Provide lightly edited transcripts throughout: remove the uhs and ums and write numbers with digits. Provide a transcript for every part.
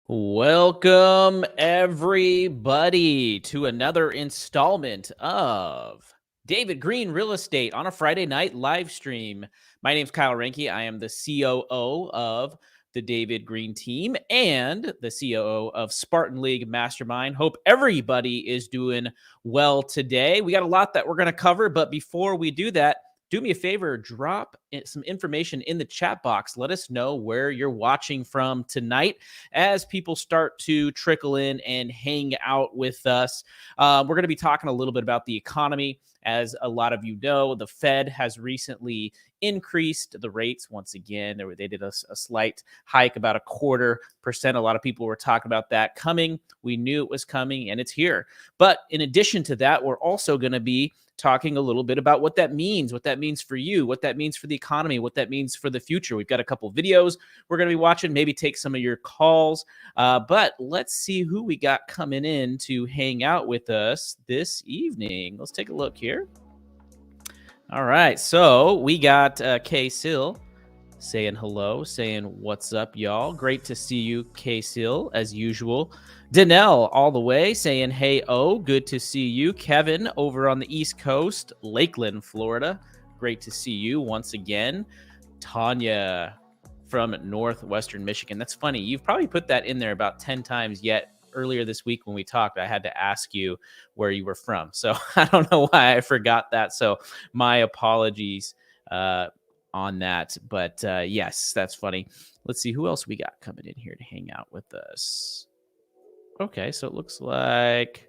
Welcome, everybody, to another installment of David Green Real Estate on a Friday night live stream. My name's Kyle Ranke. I am the COO of the David Green team and the COO of Spartan League Mastermind. Hope everybody is doing well today. We got a lot that we're going to cover, but before we do that, do me a favor, drop some information in the chat box. Let us know where you're watching from tonight as people start to trickle in and hang out with us. We're going to be talking a little bit about the economy. As a lot of you know, the Fed has recently increased the rates once again. They did a slight hike, about 0.25%. A lot of people were talking about that coming. We knew it was coming, and it's here. But in addition to that, we're also going to be talking a little bit about what that means for you, what that means for the economy, what that means for the future. We've got a couple videos we're going to be watching, maybe take some of your calls. But let's see who we got coming in to hang out with us this evening. Let's take a look here. All right, so we got Kay Sill saying hello, saying what's up, y'all. Great to see you, Kay Sill, as usual. Danelle all the way saying, hey, good to see you. Kevin over on the East Coast, Lakeland, Florida. Great to see you once again. Tanya from Northwestern Michigan. That's funny. You've probably put that in there about 10 times yet. Earlier this week when we talked, I had to ask you where you were from. So I don't know why I forgot that. So my apologies on that. But yes, that's funny. Let's see who else we got coming in here to hang out with us. Okay, so it looks like...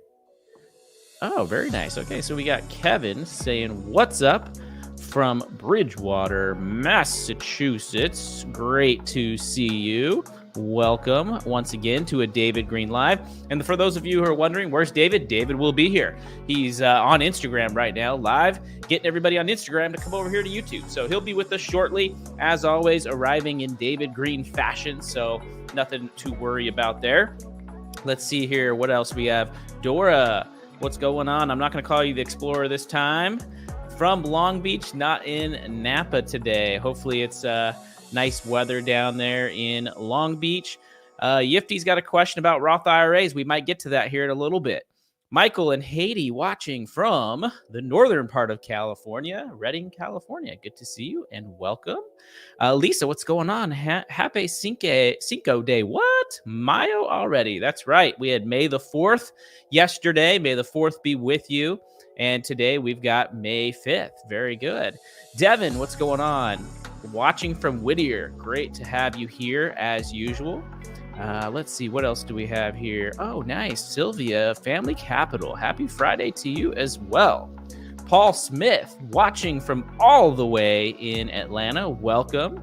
Oh, very nice. Okay, so we got Kevin saying, what's up from Bridgewater, Massachusetts. Great to see you. Welcome once again to a David Green Live. And for those of you who are wondering, where's David? David will be here. He's on Instagram right now, live, getting everybody on Instagram to come over here to YouTube. So he'll be with us shortly, as always, arriving in David Green fashion. So nothing to worry about there. Let's see here. What else we have? Dora, what's going on? I'm not going to call you the Explorer this time. From Long Beach, not in Napa today. Hopefully it's nice weather down there in Long Beach. Yifty's got a question about Roth IRAs. We might get to that here in a little bit. Michael and Haiti watching from the northern part of California, Redding, California. Good to see you and welcome. Lisa, what's going on? Happy Cinco Day. What? Mayo already. That's right. We had May the 4th yesterday. May the 4th be with you. And today we've got May 5th. Very good. Devin, what's going on? Watching from Whittier. Great to have you here as usual. Let's see, what else do we have here? Oh, nice. Sylvia, Family Capital. Happy Friday to you as well. Paul Smith, watching from all the way in Atlanta. Welcome.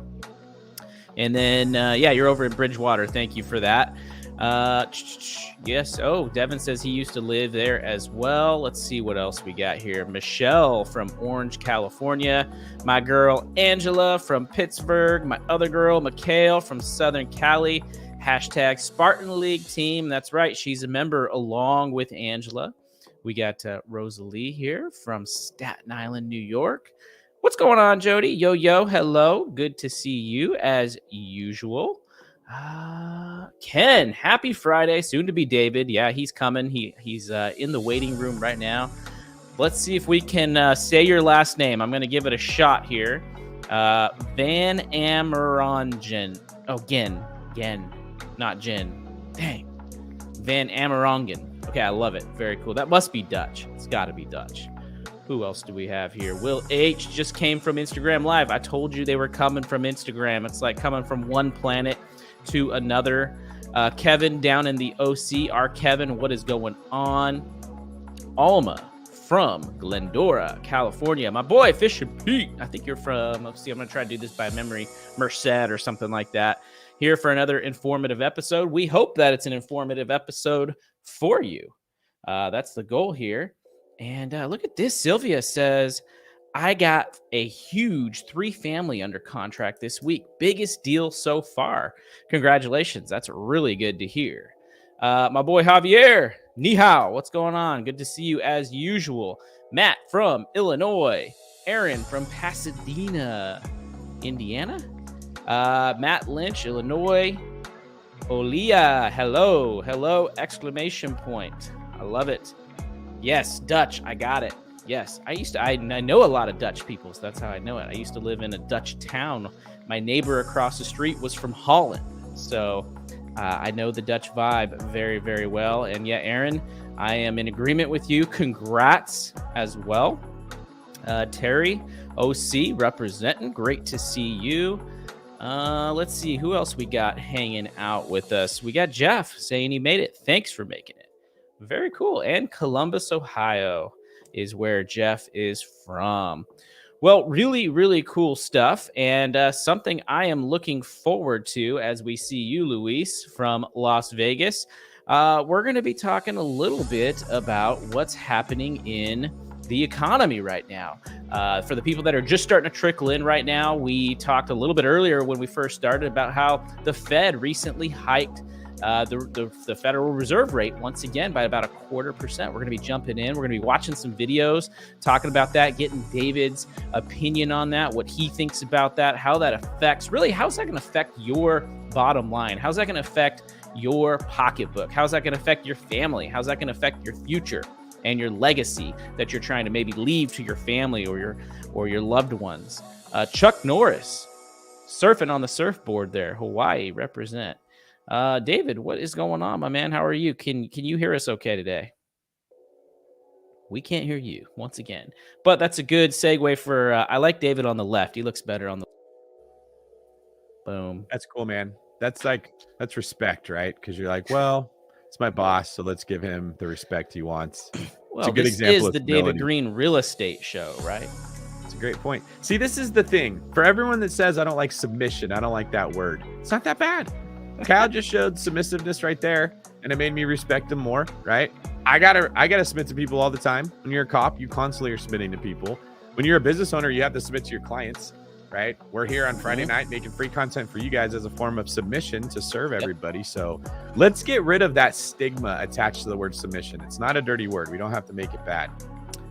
And then, yeah, you're over in Bridgewater. Thank you for that. Yes. Oh, Devin says he used to live there as well. Let's see what else we got here. Michelle from Orange, California. My girl Angela from Pittsburgh. My other girl, Mikhail from Southern Cali. Hashtag Spartan League team. That's right. She's a member along with Angela. We got Rosalie here from Staten Island, New York. What's going on, Jody? Yo, hello. Good to see you as usual. Ken, happy Friday. Soon to be David. Yeah, he's coming. He's in the waiting room right now. Let's see if we can say your last name. I'm going to give it a shot here. Van Amerongen. Oh, Gen. Not Jen. Dang. Van Amerongen. Okay, I love it. Very cool. That must be Dutch. It's got to be Dutch. Who else do we have here? Will H just came from Instagram Live. I told you they were coming from Instagram. It's like coming from one planet to another. Kevin down in the OC. Our Kevin, what is going on? Alma from Glendora, California. My boy, Fish and Pete. I think you're from, let's see, I'm going to try to do this by memory, Merced or something like that. Here for another informative episode. We hope that it's an informative episode for you. That's the goal here. And look at this. Sylvia says, I got a huge 3-family under contract this week. Biggest deal so far. Congratulations. That's really good to hear. My boy Javier, ni hao. What's going on? Good to see you as usual. Matt from Illinois. Aaron from Pasadena, Indiana. Matt Lynch, Illinois. Olia, hello, hello, exclamation point. I love it. Yes, Dutch, I got it. Yes, I know a lot of Dutch people, so that's how I know it. I used to live in a Dutch town. My neighbor across the street was from Holland. So I know the Dutch vibe very, very well. And yeah, Aaron, I am in agreement with you. Congrats as well. Terry, OC, representing. Great to see you. Let's see who else we got hanging out with us. We got Jeff saying he made it. Thanks for making it. Very cool. And Columbus, Ohio is where Jeff is from. Well, really, really cool stuff. And something I am looking forward to as we see you, Luis, from Las Vegas. We're going to be talking a little bit about what's happening in the economy right now. For the people that are just starting to trickle in right now, we talked a little bit earlier when we first started about how the Fed recently hiked the Federal Reserve rate once again by about 0.25%. We're going to be jumping in. We're going to be watching some videos, talking about that, getting David's opinion on that, what he thinks about that, how that affects, really, how's that going to affect your bottom line? How's that going to affect your pocketbook? How's that going to affect your family? How's that going to affect your future and your legacy that you're trying to maybe leave to your family or your loved ones? Chuck Norris, surfing on the surfboard there, Hawaii represent. David, what is going on, my man? How are you? Can you hear us okay today? We can't hear you once again, but that's a good segue for. I like David on the left. He looks better on the. Boom. That's cool, man. That's respect, right? Because you're like, well, it's my boss, so let's give him the respect he wants. Well, it's a good example of the David Green Real Estate Show, right? It's a great point. See, this is the thing. For everyone that says I don't like submission, I don't like that word. It's not that bad. Kyle just showed submissiveness right there, and it made me respect him more, right? I gotta submit to people all the time. When you're a cop, you constantly are submitting to people. When you're a business owner, you have to submit to your clients, right? We're here on Friday night making free content for you guys as a form of submission to serve everybody. So let's get rid of that stigma attached to the word submission. It's not a dirty word. We don't have to make it bad.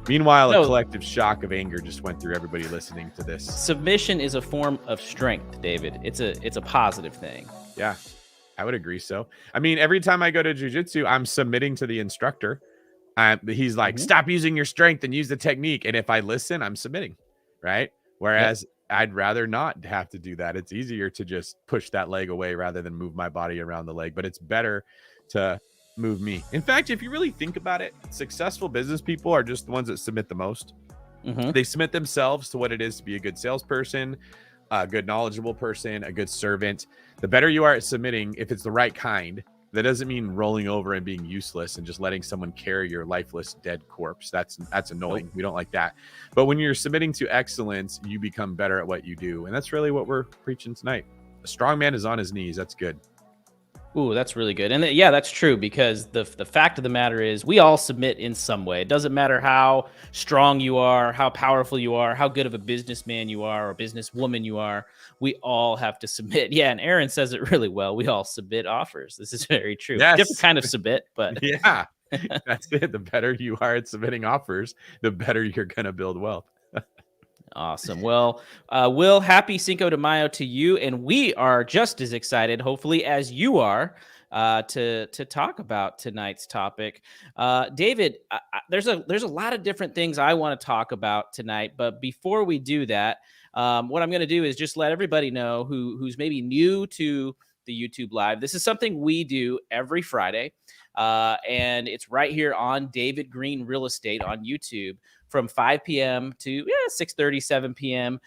Meanwhile, a collective shock of anger just went through everybody listening to this. Submission is a form of strength, David. It's a positive thing. Yeah, I would agree so. I mean, every time I go to jiu-jitsu, I'm submitting to the instructor. He's like, stop using your strength and use the technique. And if I listen, I'm submitting, right? Whereas I'd rather not have to do that. It's easier to just push that leg away rather than move my body around the leg. But it's better to move me. In fact, if you really think about it, successful business people are just the ones that submit the most. They submit themselves to what it is to be a good salesperson, a good knowledgeable person, a good servant. The better you are at submitting, if it's the right kind, that doesn't mean rolling over and being useless and just letting someone carry your lifeless dead corpse. That's annoying. We don't like that. But when you're submitting to excellence, you become better at what you do. And that's really what we're preaching tonight. A strong man is on his knees. That's good. Ooh, that's really good. And yeah, that's true, because the fact of the matter is we all submit in some way. It doesn't matter how strong you are, how powerful you are, how good of a businessman you are or businesswoman you are. We all have to submit. Yeah, and Aaron says it really well. We all submit offers. This is very true. Yes. Different kind of submit, but yeah, that's it. The better you are at submitting offers, the better you're going to build wealth. Awesome. Well, Will, happy Cinco de Mayo to you. And we are just as excited, hopefully, as you are to talk about tonight's topic. David, there's a lot of different things I want to talk about tonight. But before we do that, what I'm going to do is just let everybody know who's maybe new to the YouTube Live. This is something we do every Friday. And it's right here on David Green Real Estate on YouTube from 5 p.m. to 6:30, 7 p.m.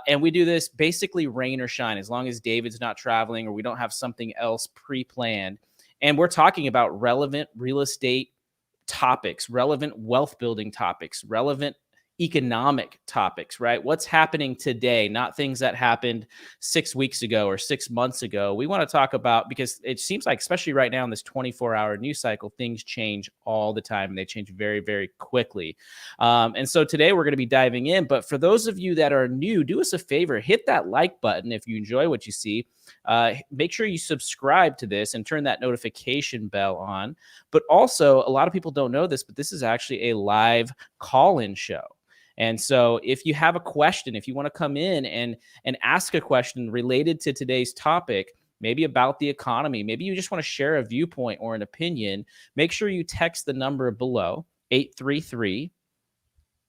And we do this basically rain or shine, as long as David's not traveling or we don't have something else pre-planned. And we're talking about relevant real estate topics, relevant wealth building topics, relevant economic topics, right? What's happening today, not things that happened 6 weeks ago or 6 months ago. We want to talk about, because it seems like, especially right now in this 24-hour news cycle, things change all the time and they change very, very quickly. And so today we're going to be diving in. But for those of you that are new, do us a favor, hit that like button if you enjoy what you see. Make sure you subscribe to this and turn that notification bell on. But also, a lot of people don't know this, but this is actually a live call-in show. And so if you have a question, if you want to come in and ask a question related to today's topic, maybe about the economy. Maybe you just want to share a viewpoint or an opinion. Make sure you text the number below, 833,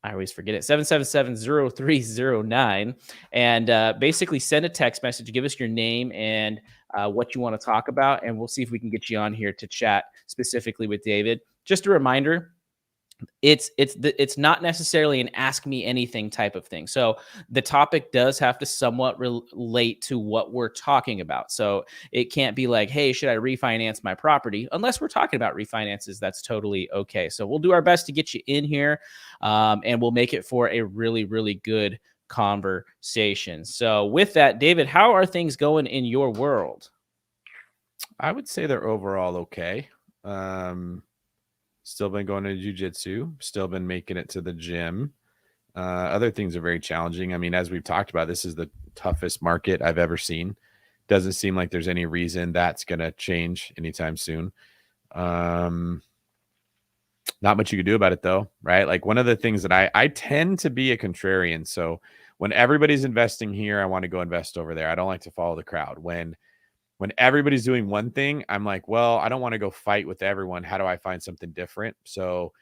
I always forget it, 777-0309, and basically send a text message. Give us your name and what you want to talk about, and we'll see if we can get you on here to chat specifically with David. Just a reminder, it's not necessarily an ask me anything type of thing. So the topic does have to somewhat relate to what we're talking about. So it can't be like, hey, should I refinance my property? Unless we're talking about refinances, that's totally okay. So we'll do our best to get you in here, and we'll make it for a really, really good conversation. So with that, David, how are things going in your world? I would say they're overall okay. Still been going to jujitsu, still been making it to the gym. Other things are very challenging. I mean, as we've talked about, this is the toughest market I've ever seen. Doesn't seem like there's any reason that's going to change anytime soon. Not much you can do about it though, right? Like one of the things that I tend to be a contrarian. So when everybody's investing here, I want to go invest over there. I don't like to follow the crowd. When everybody's doing one thing, I'm like, well, I don't want to go fight with everyone. How do I find something different? So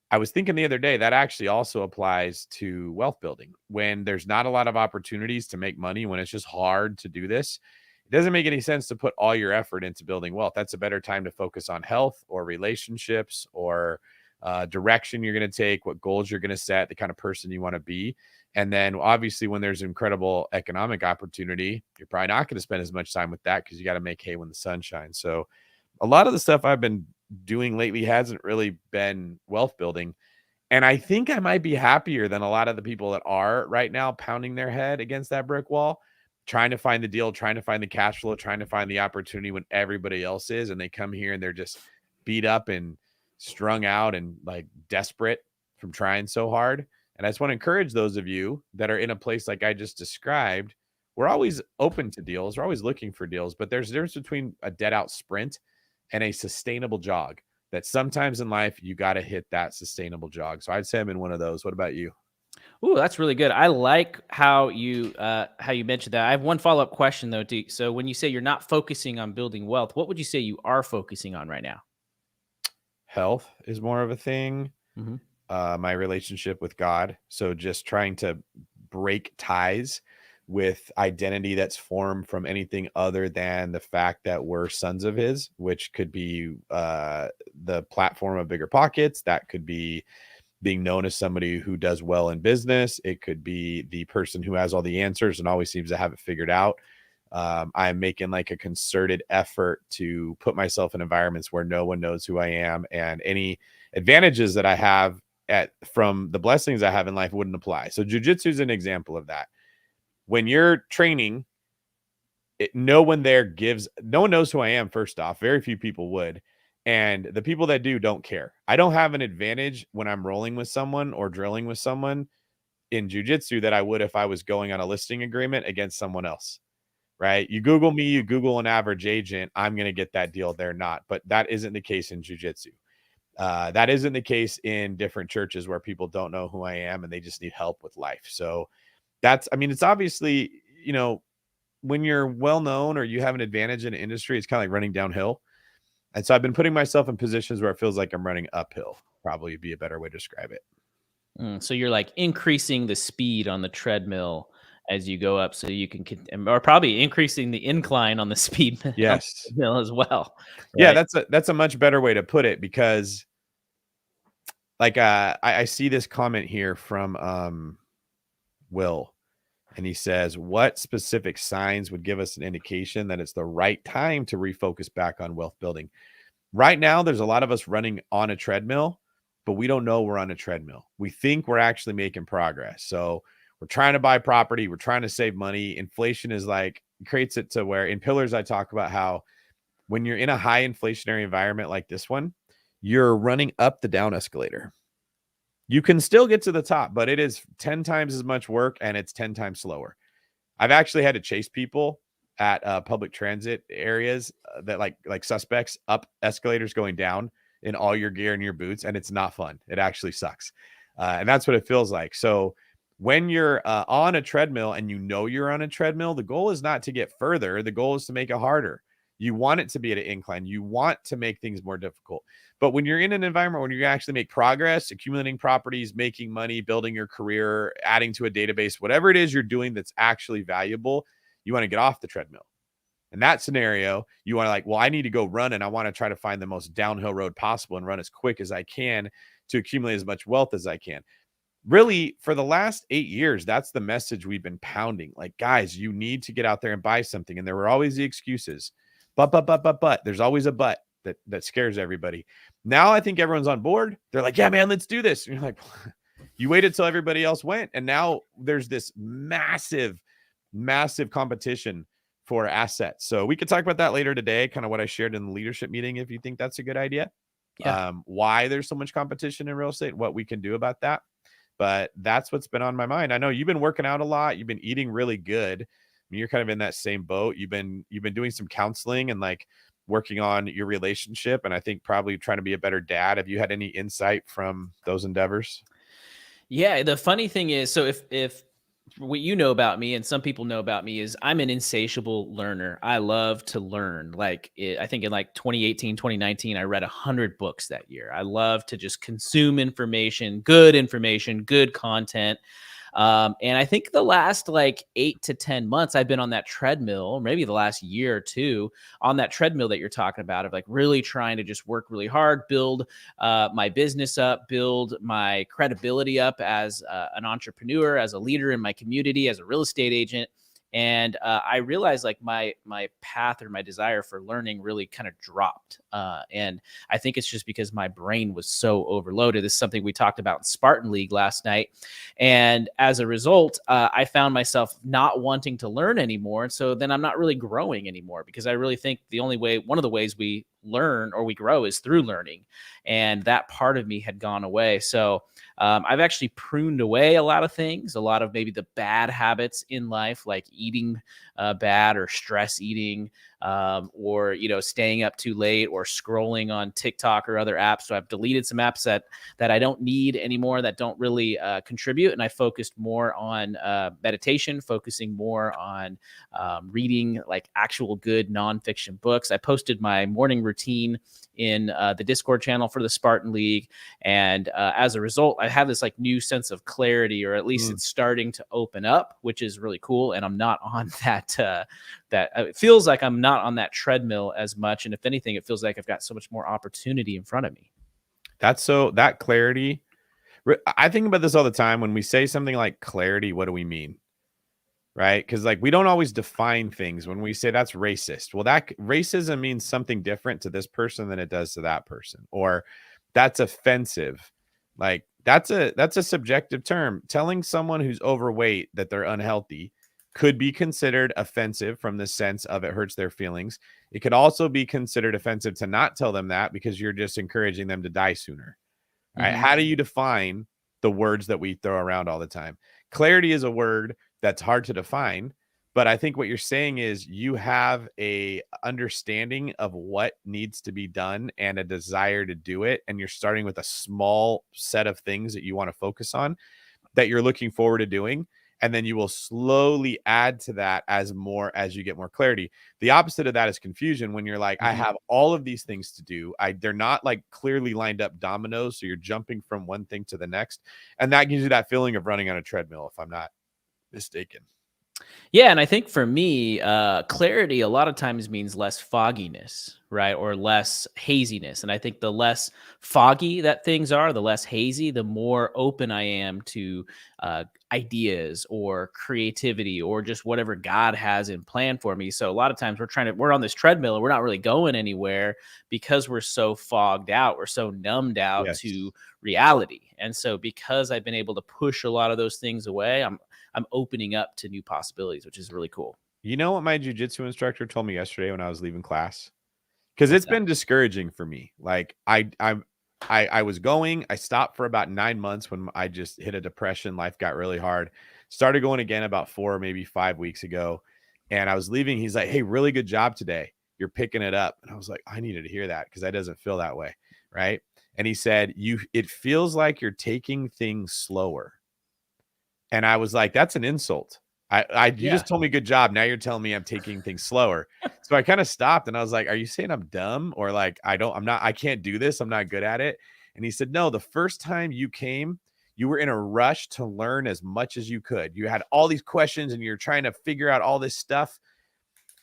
I was thinking the other day that actually also applies to wealth building. When there's not a lot of opportunities to make money, when it's just hard to do this, it doesn't make any sense to put all your effort into building wealth. That's a better time to focus on health or relationships or direction you're going to take, what goals you're going to set, the kind of person you want to be. And then obviously when there's incredible economic opportunity, you're probably not going to spend as much time with that because you got to make hay when the sun shines. So a lot of the stuff I've been doing lately hasn't really been wealth building. And I think I might be happier than a lot of the people that are right now pounding their head against that brick wall, trying to find the deal, trying to find the cash flow, trying to find the opportunity when everybody else is. And they come here and they're just beat up and strung out and like desperate from trying so hard. And I just want to encourage those of you that are in a place like I just described. We're always open to deals. We're always looking for deals, but there's a difference between a dead out sprint and a sustainable jog. That sometimes in life you got to hit that sustainable jog. So I'd say I'm in one of those. What about you? Ooh, that's really good. I like how you mentioned that. I have one follow-up question though, Deke. So when you say you're not focusing on building wealth, what would you say you are focusing on right now? Health is more of a thing. Mm-hmm. My relationship with God. So just trying to break ties with identity that's formed from anything other than the fact that we're sons of his, which could be the platform of bigger pockets. That could be being known as somebody who does well in business. It could be the person who has all the answers and always seems to have it figured out. I'm making like a concerted effort to put myself in environments where no one knows who I am, and any advantages that I have from the blessings I have in life wouldn't apply. So jujitsu is an example of that. When you're training, no one knows who I am. First off, very few people would. And the people that do don't care. I don't have an advantage when I'm rolling with someone or drilling with someone in jujitsu that I would if I was going on a listing agreement against someone else. Right? You Google me, you Google an average agent, I'm going to get that deal. They're not. But that isn't the case in jujitsu. That isn't the case in different churches where people don't know who I am and they just need help with life. So it's obviously, when you're well known or you have an advantage in an industry, it's kind of like running downhill. And so I've been putting myself in positions where it feels like I'm running uphill. Probably be a better way to describe it. So you're like increasing the speed on the treadmill as you go up, so you can, or probably increasing the incline on the speed on the Yes. treadmill as well. Yeah, Right? that's a much better way to put it, because like I see this comment here from Will, and he says, what specific signs would give us an indication that it's the right time to refocus back on wealth building? Right now, there's a lot of us running on a treadmill, but we don't know we're on a treadmill. We think we're actually making progress. So we're trying to buy property. We're trying to save money. Inflation is creates it to where in Pillars, I talk about how when you're in a high inflationary environment like this one, you're running up the down escalator. You can still get to the top, but it is 10 times as much work and it's 10 times slower. I've actually had to chase people at public transit areas that like suspects up escalators going down in all your gear and your boots, and it's not fun. It actually sucks. And that's what it feels like. So when you're on a treadmill and you know you're on a treadmill, the goal is not to get further. The goal is to make it harder. You want it to be at an incline. You want to make things more difficult. But when you're in an environment where you actually make progress, accumulating properties, making money, building your career, adding to a database, whatever it is you're doing that's actually valuable, you want to get off the treadmill. In that scenario, you want to like, well, I need to go run and I want to try to find the most downhill road possible and run as quick as I can to accumulate as much wealth as I can. Really, for the last 8 years, that's the message we've been pounding. Like, guys, you need to get out there and buy something. And there were always the excuses. But. There's always a but that scares everybody. Now I think everyone's on board. They're like, yeah, man, let's do this. And you're like, you waited till everybody else went. And now there's this massive competition for assets. So we could talk about that later today, kind of what I shared in the leadership meeting, if you think that's a good idea. Yeah. Why there's so much competition in real estate, what we can do about that. But that's what's been on my mind. I know you've been working out a lot. You've been eating really good. I mean, you're kind of in that same boat. You've been doing some counseling and like working on your relationship, and I think probably trying to be a better dad. Have you had any insight from those endeavors? Yeah, the funny thing is, so if what you know about me and some people know about me is I'm an insatiable learner. I love to learn. I think in like 2018, 2019, I read 100 books that year. I love to just consume information, good content. And I think the last like 8 to 10 months, I've been on that treadmill, or maybe the last year or two, on that treadmill that you're talking about, of like really trying to just work really hard, build my business up, build my credibility up as an entrepreneur, as a leader in my community, as a real estate agent. And I realized like my path or my desire for learning really kind of dropped. And I think it's just because my brain was so overloaded. This is something we talked about in Spartan League last night. And as a result, I found myself not wanting to learn anymore. And so then I'm not really growing anymore, because I really think one of the ways we learn or we grow is through learning. And that part of me had gone away. So I've actually pruned away a lot of things, a lot of maybe the bad habits in life, like eating bad or stress eating, or, staying up too late or scrolling on TikTok or other apps. So I've deleted some apps that I don't need anymore, that don't really contribute. And I focused more on meditation, focusing more on reading like actual good nonfiction books. I posted my morning routine in the Discord channel for the Spartan League. And as a result, I have this like new sense of clarity, or at least it's starting to open up, which is really cool. And I'm not on it feels like I'm not on that treadmill as much. And if anything, it feels like I've got so much more opportunity in front of me. That clarity. I think about this all the time. When we say something like clarity, what do we mean? Right? Because like we don't always define things. When we say that's racist, well, that racism means something different to this person than it does to that person, or that's offensive. Like that's a subjective term. Telling someone who's overweight that they're unhealthy could be considered offensive from the sense of it hurts their feelings. It could also be considered offensive to not tell them that, because you're just encouraging them to die sooner. All right. How do you define the words that we throw around all the time? Clarity is a word that's hard to define, but I think what you're saying is you have a understanding of what needs to be done and a desire to do it. And you're starting with a small set of things that you want to focus on, that you're looking forward to doing. And then you will slowly add to that as you get more clarity. The opposite of that is confusion, when you're like, I have all of these things to do. They're not like clearly lined up dominoes. So you're jumping from one thing to the next. And that gives you that feeling of running on a treadmill, if I'm not mistaken. Yeah, and I think for me, clarity a lot of times means less fogginess, right? Or less haziness. And I think the less foggy that things are, the less hazy, the more open I am to ideas or creativity or just whatever God has in plan for me. So a lot of times we're on this treadmill and we're not really going anywhere, because we're so fogged out, we're so numbed out to reality. And so because I've been able to push a lot of those things away, I'm opening up to new possibilities, which is really cool. You know what my jujitsu instructor told me yesterday when I was leaving class? Because it's been discouraging for me. Like I stopped for about 9 months when I just hit a depression. Life got really hard. Started going again about 4, maybe 5 weeks ago. And I was leaving. He's like, hey, really good job today. You're picking it up. And I was like, I needed to hear that, because that doesn't feel that way. Right. And he said, it feels like you're taking things slower. And I was like, that's an insult. You Yeah. just told me good job. Now you're telling me I'm taking things slower. So I kind of stopped and I was like, are you saying I'm dumb or like I can't do this? I'm not good at it. And he said, no, the first time you came, you were in a rush to learn as much as you could. You had all these questions and you're trying to figure out all this stuff.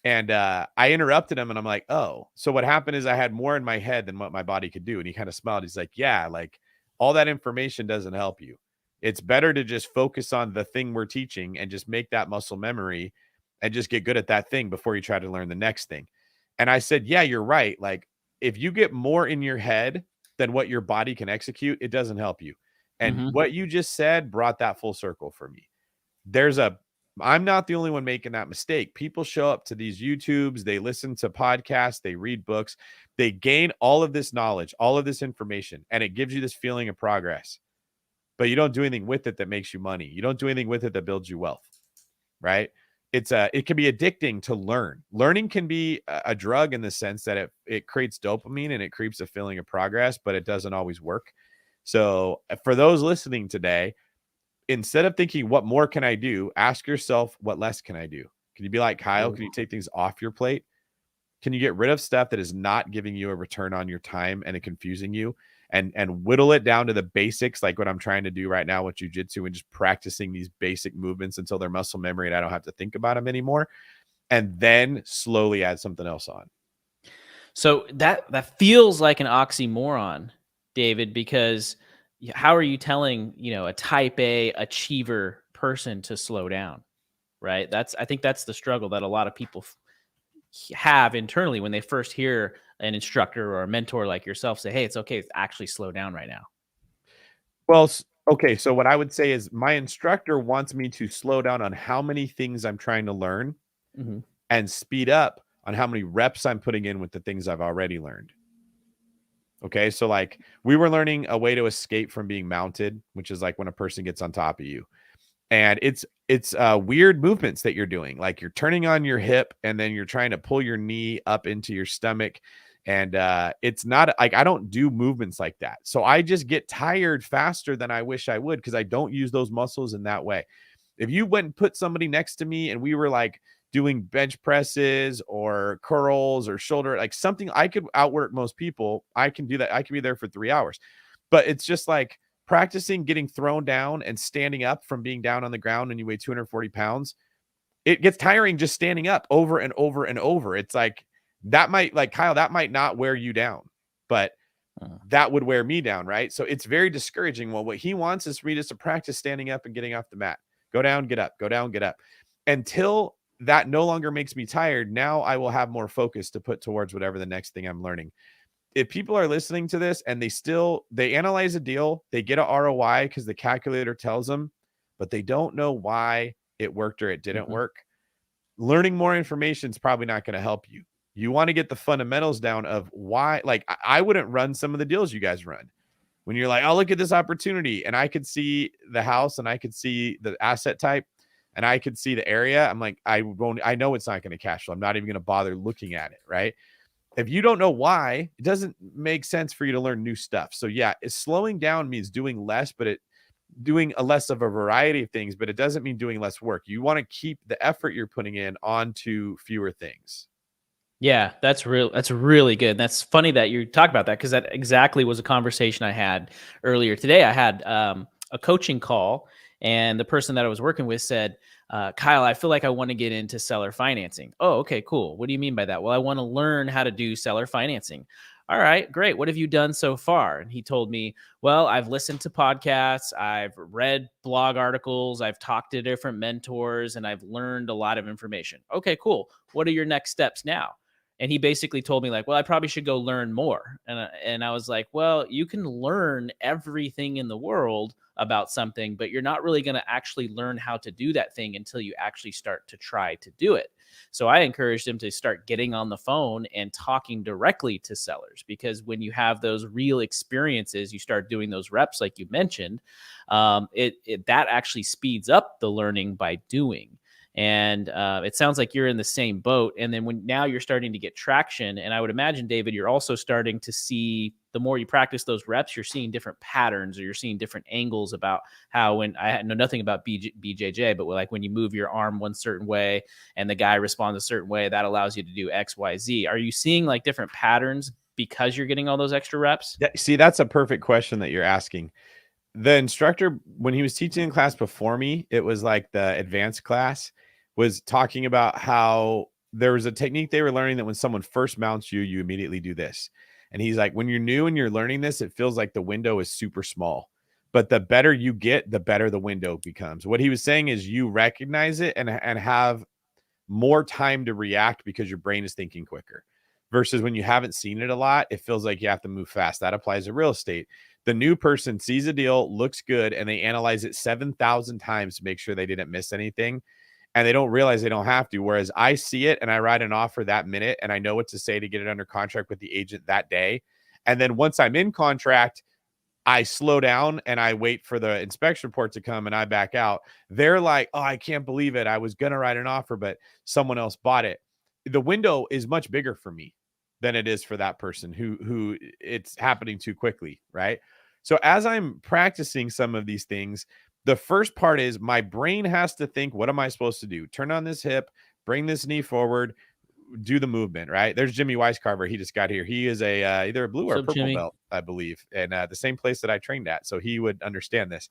And I interrupted him and I'm like, oh, so what happened is I had more in my head than what my body could do. And he kind of smiled. He's like, yeah, like all that information doesn't help you. It's better to just focus on the thing we're teaching and just make that muscle memory and just get good at that thing before you try to learn the next thing. And I said, yeah, you're right. Like if you get more in your head than what your body can execute, it doesn't help you. And Mm-hmm. what you just said brought that full circle for me. there's a I'm not the only one making that mistake. People show up to these YouTubes, they listen to podcasts, they read books, they gain all of this knowledge, all of this information, and it gives you this feeling of progress. But you don't do anything with it that makes you money. You don't do anything with it that builds you wealth, right? It can be addicting to learn. Learning can be a drug in the sense that it creates dopamine and it creates a feeling of progress, but it doesn't always work. So for those listening today, instead of thinking, what more can I do? Ask yourself, what less can I do? Can you be like Kyle? Can you take things off your plate? Can you get rid of stuff that is not giving you a return on your time and confusing you and whittle it down to the basics, like what I'm trying to do right now with jujitsu and just practicing these basic movements until they're muscle memory and I don't have to think about them anymore. And then slowly add something else on. So that feels like an oxymoron, David, because how are you telling, a type A achiever person to slow down, right? I think that's the struggle that a lot of people have internally when they first hear an instructor or a mentor like yourself say, "Hey, it's okay to actually slow down right now." Well, okay. So what I would say is my instructor wants me to slow down on how many things I'm trying to learn Mhm. and speed up on how many reps I'm putting in with the things I've already learned. Okay. So like we were learning a way to escape from being mounted, which is like when a person gets on top of you. And it's weird movements that you're doing. Like you're turning on your hip and then you're trying to pull your knee up into your stomach. And it's not like I don't do movements like that. So I just get tired faster than I wish I would because I don't use those muscles in that way. If you went and put somebody next to me and we were like doing bench presses or curls or shoulder, like something I could outwork most people, I can do that. I can be there for 3 hours. But it's just like practicing getting thrown down and standing up from being down on the ground and you weigh 240 pounds. It gets tiring just standing up over and over and over. It's like that might, like Kyle, that might not wear you down, but that would wear me down, right? So it's very discouraging. Well, what he wants is for me just to practice standing up and getting off the mat. Go down, get up, go down, get up. Until that no longer makes me tired, now I will have more focus to put towards whatever the next thing I'm learning. If people are listening to this and they analyze a deal, they get a ROI because the calculator tells them, but they don't know why it worked or it didn't Mhm. work. Learning more information is probably not going to help you. You want to get the fundamentals down of why. Like I wouldn't run some of the deals you guys run when you're like, oh, look at this opportunity. And I could see the house and I could see the asset type and I could see the area. I'm like, I know it's not going to cash flow. I'm not even going to bother looking at it. Right. If you don't know why, it doesn't make sense for you to learn new stuff. So yeah, slowing down means doing less, but doing a less of a variety of things, but it doesn't mean doing less work. You want to keep the effort you're putting in onto fewer things. Yeah, that's real. That's really good. That's funny that you talk about that because that exactly was a conversation I had earlier today. I had a coaching call, and the person that I was working with said, "Kyle, I feel like I want to get into seller financing." Oh, okay, cool. What do you mean by that? Well, I want to learn how to do seller financing. All right, great. What have you done so far? And he told me, well, I've listened to podcasts, I've read blog articles, I've talked to different mentors, and I've learned a lot of information. Okay, cool. What are your next steps now? And he basically told me like, well, I probably should go learn more. And I was like, well, you can learn everything in the world about something, but you're not really going to actually learn how to do that thing until you actually start to try to do it. So I encouraged him to start getting on the phone and talking directly to sellers, because when you have those real experiences, you start doing those reps like you mentioned, that actually speeds up the learning by doing. And it sounds like you're in the same boat. And then now you're starting to get traction. And I would imagine, David, you're also starting to see, the more you practice those reps, you're seeing different patterns, or you're seeing different angles about how, when I know nothing about BJJ, but like when you move your arm one certain way and the guy responds a certain way, that allows you to do X, Y, Z. Are you seeing like different patterns because you're getting all those extra reps? See, that's a perfect question that you're asking. The instructor, when he was teaching in class before me, it was like the advanced class, was talking about how there was a technique they were learning that when someone first mounts you, you immediately do this. And he's like, when you're new and you're learning this, it feels like the window is super small. But the better you get, the better the window becomes. What he was saying is you recognize it and have more time to react because your brain is thinking quicker. Versus when you haven't seen it a lot, it feels like you have to move fast. That applies to real estate. The new person sees a deal, looks good, and they analyze it 7,000 times to make sure they didn't miss anything. And they don't realize they don't have to. Whereas I see it and I write an offer that minute and I know what to say to get it under contract with the agent that day. And then once I'm in contract, I slow down and I wait for the inspection report to come and I back out. They're like, oh, I can't believe it. I was going to write an offer, but someone else bought it. The window is much bigger for me than it is for that person who it's happening too quickly, right? So as I'm practicing some of these things, the first part is my brain has to think, what am I supposed to do? Turn on this hip, bring this knee forward, do the movement, right? There's Jimmy Weiscarver. He just got here. He is a either a blue or a So, purple Jimmy. belt, I believe, and the same place that I trained at. So he would understand this.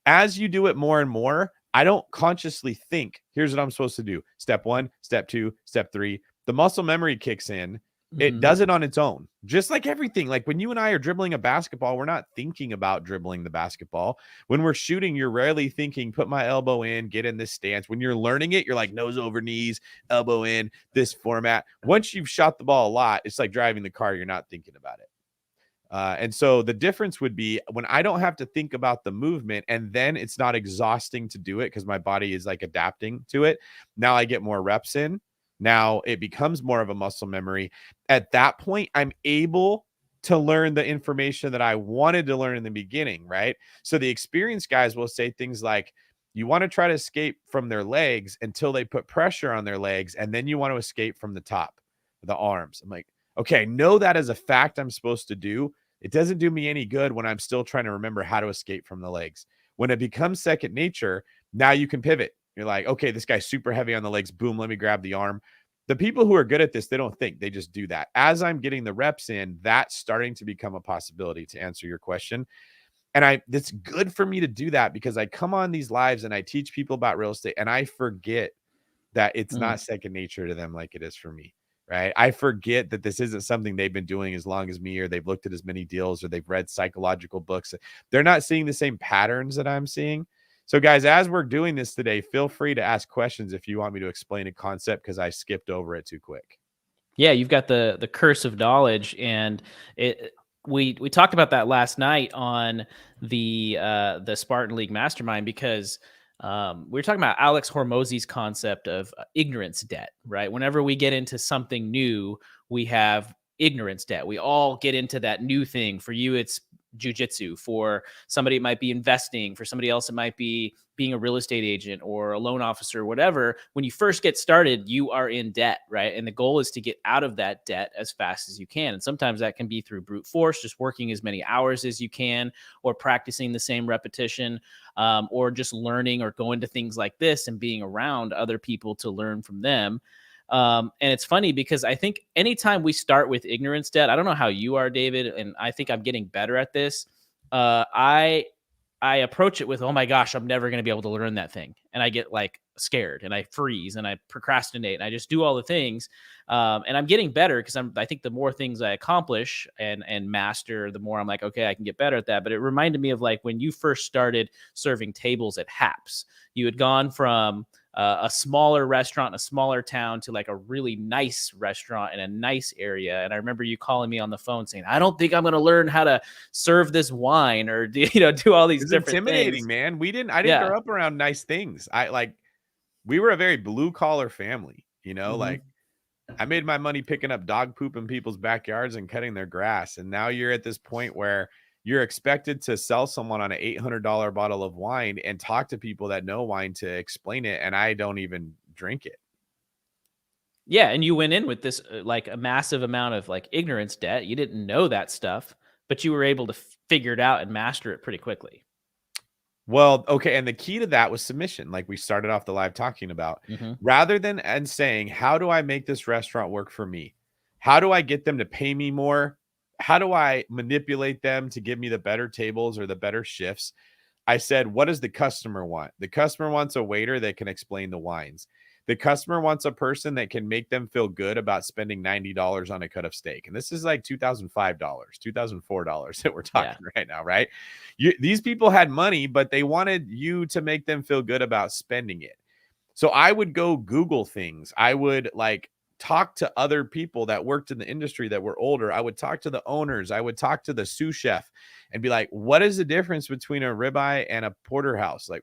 As you do it more and more, I don't consciously think, here's what I'm supposed to do. Step 1, step 2, step 3. The muscle memory kicks in. It does it on its own, just like everything. Like when you and I are dribbling a basketball, we're not thinking about dribbling the basketball. When we're shooting, you're rarely thinking, put my elbow in, get in this stance. When you're learning it, you're like nose over knees, elbow in, this format. Once you've shot the ball a lot, it's like driving the car. You're not thinking about it. And so the difference would be when I don't have to think about the movement and then it's not exhausting to do it because my body is like adapting to it. Now I get more reps in. Now it becomes more of a muscle memory. At that point, I'm able to learn the information that I wanted to learn in the beginning, right? So the experienced guys will say things like, you want to try to escape from their legs until they put pressure on their legs, and then you want to escape from the top, the arms. I'm like, okay, I know that as a fact I'm supposed to do. It doesn't do me any good when I'm still trying to remember how to escape from the legs. When it becomes second nature, now you can pivot. You're like, okay, this guy's super heavy on the legs. Boom, let me grab the arm. The people who are good at this, they don't think, they just do that. As I'm getting the reps in, that's starting to become a possibility, to answer your question. And it's good for me to do that because I come on these lives and I teach people about real estate and I forget that it's not second nature to them like it is for me, right? I forget that this isn't something they've been doing as long as me, or they've looked at as many deals, or they've read psychological books. They're not seeing the same patterns that I'm seeing. So guys, as we're doing this today, feel free to ask questions if you want me to explain a concept because I skipped over it too quick. Yeah, you've got the curse of knowledge, and it we talked about that last night on the Spartan League Mastermind, because we were talking about Alex Hormozzi's concept of ignorance debt, right? Whenever we get into something new, we have ignorance debt. We all get into that new thing. For you, it's jujitsu. For somebody, it might be investing. For somebody else, it might be being a real estate agent or a loan officer, whatever. When you first get started, you are in debt, right? And the goal is to get out of that debt as fast as you can. And sometimes that can be through brute force, just working as many hours as you can, or practicing the same repetition, or just learning or going to things like this and being around other people to learn from them. And it's funny because I think anytime we start with ignorance debt, I don't know how you are, David, and I think I'm getting better at this. I approach it with, oh my gosh, I'm never going to be able to learn that thing. And I get like scared and I freeze and I procrastinate and I just do all the things. And I'm getting better because I think the more things I accomplish and master, the more I'm like, okay, I can get better at that. But it reminded me of like when you first started serving tables at Haps, you had gone from a smaller restaurant in a smaller town to like a really nice restaurant in a nice area. And I remember you calling me on the phone saying, I don't think I'm going to learn how to serve this wine or do all these It's different intimidating, things. man. I didn't Yeah. grow up around nice things. We were a very blue collar family, Hmm. like I made my money picking up dog poop in people's backyards and cutting their grass. And now you're at this point where you're expected to sell someone on an $800 bottle of wine and talk to people that know wine to explain it, and I don't even drink it. Yeah, and you went in with this, like, a massive amount of, like, ignorance debt. You didn't know that stuff, but you were able to figure it out and master it pretty quickly. Well, okay, and the key to that was submission, like we started off the live talking about. Mhm. Rather than and saying, "How do I make this restaurant work for me? How do I get them to pay me more? How do I manipulate them to give me the better tables or the better shifts?" I said, "What does the customer want?" The customer wants a waiter that can explain the wines. The customer wants a person that can make them feel good about spending $90 on a cut of steak. And this is like $2005, $2004 that we're Yeah. talking right now, right? These people had money, but they wanted you to make them feel good about spending it. So I would go Google things. I would like talk to other people that worked in the industry that were older. I would talk to the owners. I would talk to the sous chef and be like, what is the difference between a ribeye and a porterhouse? Like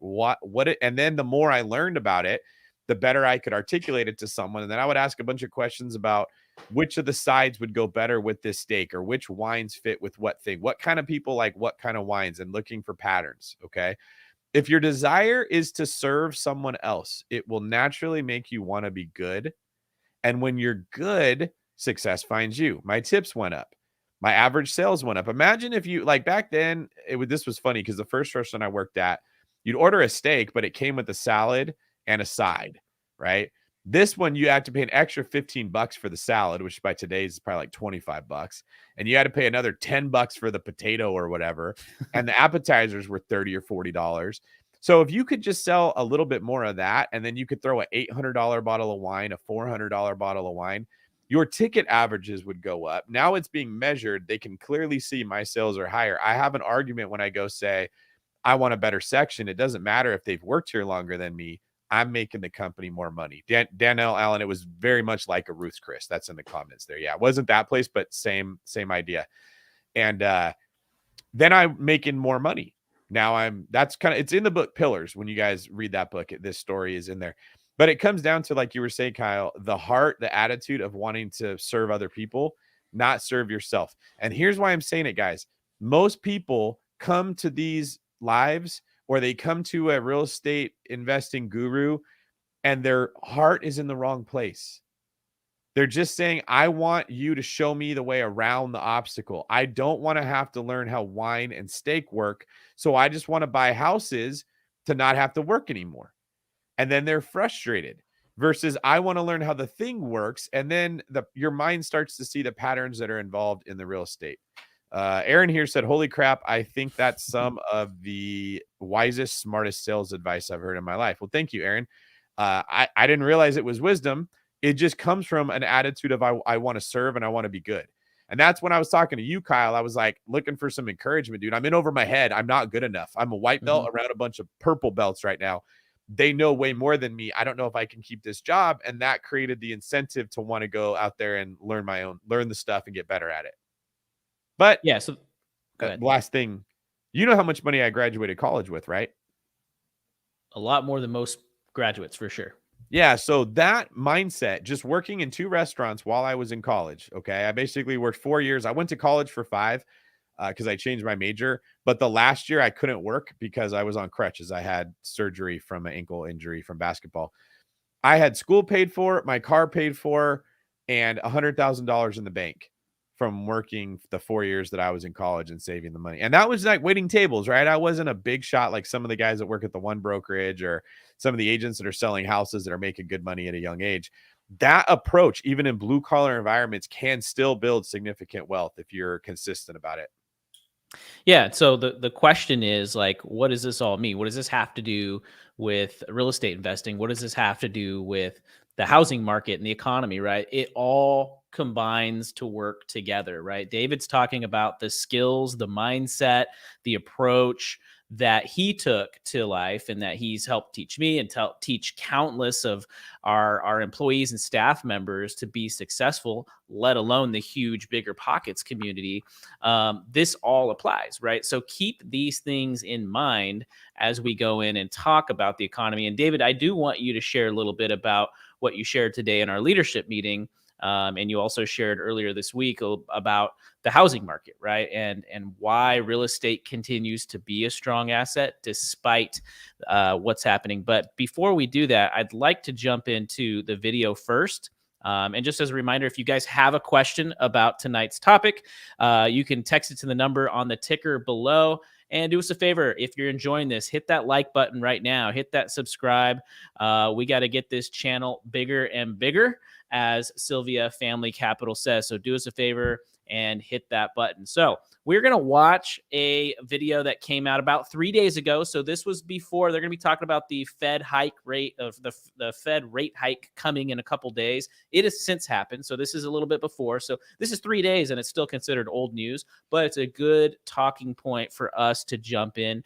and then the more I learned about it, the better I could articulate it to someone. And then I would ask a bunch of questions about which of the sides would go better with this steak, or which wines fit with what thing, what kind of people like what kind of wines, and looking for patterns. Okay. If your desire is to serve someone else, it will naturally make you want to be good. And when you're good, success finds you. My tips went up. My average sales went up. Imagine if you, like, back then, this was funny because the first restaurant I worked at, you'd order a steak, but it came with a salad and a side, right? This one, you had to pay an extra $15 for the salad, which by today's is probably like $25. And you had to pay another $10 for the potato or whatever. And the appetizers were $30 or $40. So if you could just sell a little bit more of that, and then you could throw an $800 bottle of wine, a $400 bottle of wine, your ticket averages would go up. Now it's being measured. They can clearly see my sales are higher. I have an argument when I go say, I want a better section. It doesn't matter if they've worked here longer than me. I'm making the company more money. Danielle Allen, it was very much like a Ruth's Chris. That's in the comments there. Yeah, it wasn't that place, but same idea. And then I'm making more money. Now that's kind of, it's in the book Pillars. When you guys read that book, this story is in there. But it comes down to, like you were saying, Kyle, the heart, the attitude of wanting to serve other people, not serve yourself. And here's why I'm saying it, guys. Most people come to these lives, or they come to a real estate investing guru, and their heart is in the wrong place. They're just saying, I want you to show me the way around the obstacle. I don't want to have to learn how wine and steak work. So I just want to buy houses to not have to work anymore. And then they're frustrated, versus I want to learn how the thing works. And then your mind starts to see the patterns that are involved in the real estate. Aaron here said, holy crap, I think that's some of the wisest, smartest sales advice I've heard in my life. Well, thank you, Aaron. I didn't realize it was wisdom. It just comes from an attitude of I want to serve and I want to be good. And that's when I was talking to you, Kyle. I was like looking for some encouragement, dude. I'm in over my head. I'm not good enough. I'm a white belt around a bunch of purple belts right now. They know way more than me. I don't know if I can keep this job. And that created the incentive to want to go out there and learn the stuff and get better at it. But Yeah, so go ahead. last thing, you know how much money I graduated college with, right? A lot more than most graduates, for sure. Yeah, so that mindset, just working in 2 restaurants while I was in college, okay? I basically worked 4 years. I went to college for 5 because I changed my major. But the last year I couldn't work because I was on crutches. I had surgery from an ankle injury from basketball. I had school paid for, my car paid for, and $100,000 in the bank from working the 4 years that I was in college and saving the money. And that was like waiting tables, right? I wasn't a big shot like some of the guys that work at the one brokerage, or some of the agents that are selling houses that are making good money at a young age. That approach, even in blue collar environments, can still build significant wealth if you're consistent about it. Yeah. So the question is, like, what does this all mean? What does this have to do with real estate investing? What does this have to do with the housing market and the economy, right? It all combines to work together, right? David's talking about the skills, the mindset, the approach that he took to life, and that he's helped teach me and teach countless of our employees and staff members to be successful, let alone the huge bigger pockets community. This all applies, right? So keep these things in mind as we go in and talk about the economy. And David, I do want you to share a little bit about what you shared today in our leadership meeting And you also shared earlier this week about the housing market, right? And why real estate continues to be a strong asset despite what's happening. But before we do that, I'd like to jump into the video first. And just as a reminder, if you guys have a question about tonight's topic, you can text it to the number on the ticker below. And do us a favor, if you're enjoying this, hit that like button right now. Hit that subscribe. We got to get this channel bigger and bigger, as Sylvia Family Capital says. So do us a favor and hit that button. So we're going to watch a video that came out about 3 days ago. So this was before. They're going to be talking about the Fed hike rate of the Fed rate hike coming in a couple days. It has since happened. So this is a little bit before. So this is 3 days and it's still considered old news, but it's a good talking point for us to jump in.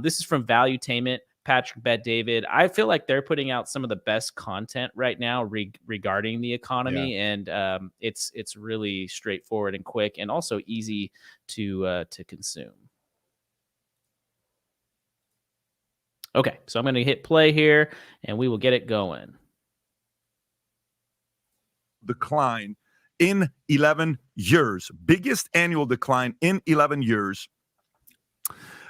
This is from Valuetainment. Patrick, Bet, David. I feel like they're putting out some of the best content right now regarding the economy, and it's really straightforward and quick, and also easy to consume. Okay, so I'm going to hit play here, and we will get it going. Decline in 11 years, biggest annual decline in 11 years.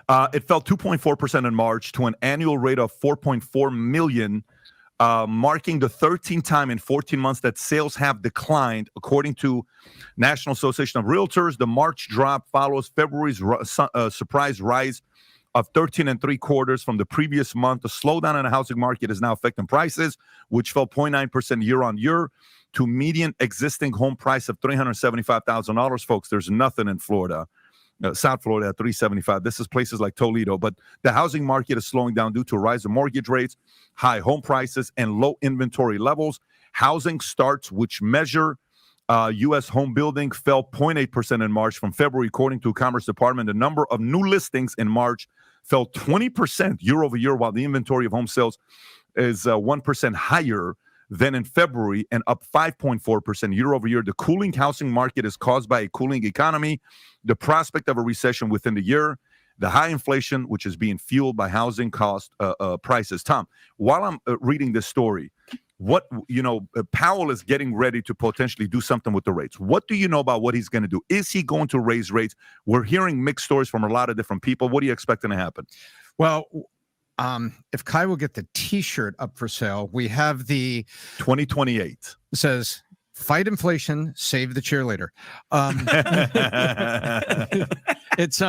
It fell 2.4% in March to an annual rate of 4.4 million, marking the 13th time in 14 months that sales have declined. According to National Association of Realtors, the March drop follows February's surprise rise of 13.75% from the previous month. The slowdown in the housing market is now affecting prices, which fell 0.9% year on year to median existing home price of $375,000. Folks, there's nothing in Florida. South Florida at $375,000. This is places like Toledo, but the housing market is slowing down due to a rise in mortgage rates, high home prices, and low inventory levels. Housing starts, which measure U.S. home building, fell 0.8% in March from February, according to Commerce Department. The number of new listings in March fell 20% year over year, while the inventory of home sales is 1% higher than in February and up 5.4% year over year. The cooling housing market is caused by a cooling economy, the prospect of a recession within the year, the high inflation, which is being fueled by housing cost prices. Tom, while I'm reading this story, Powell is getting ready to potentially do something with the rates. What do you know about what he's going to do? Is he going to raise rates? We're hearing mixed stories from a lot of different people. What are you expecting to happen? Well, if Kai will get the T-shirt up for sale, we have the 2028. It says "Fight inflation, save the cheerleader." It's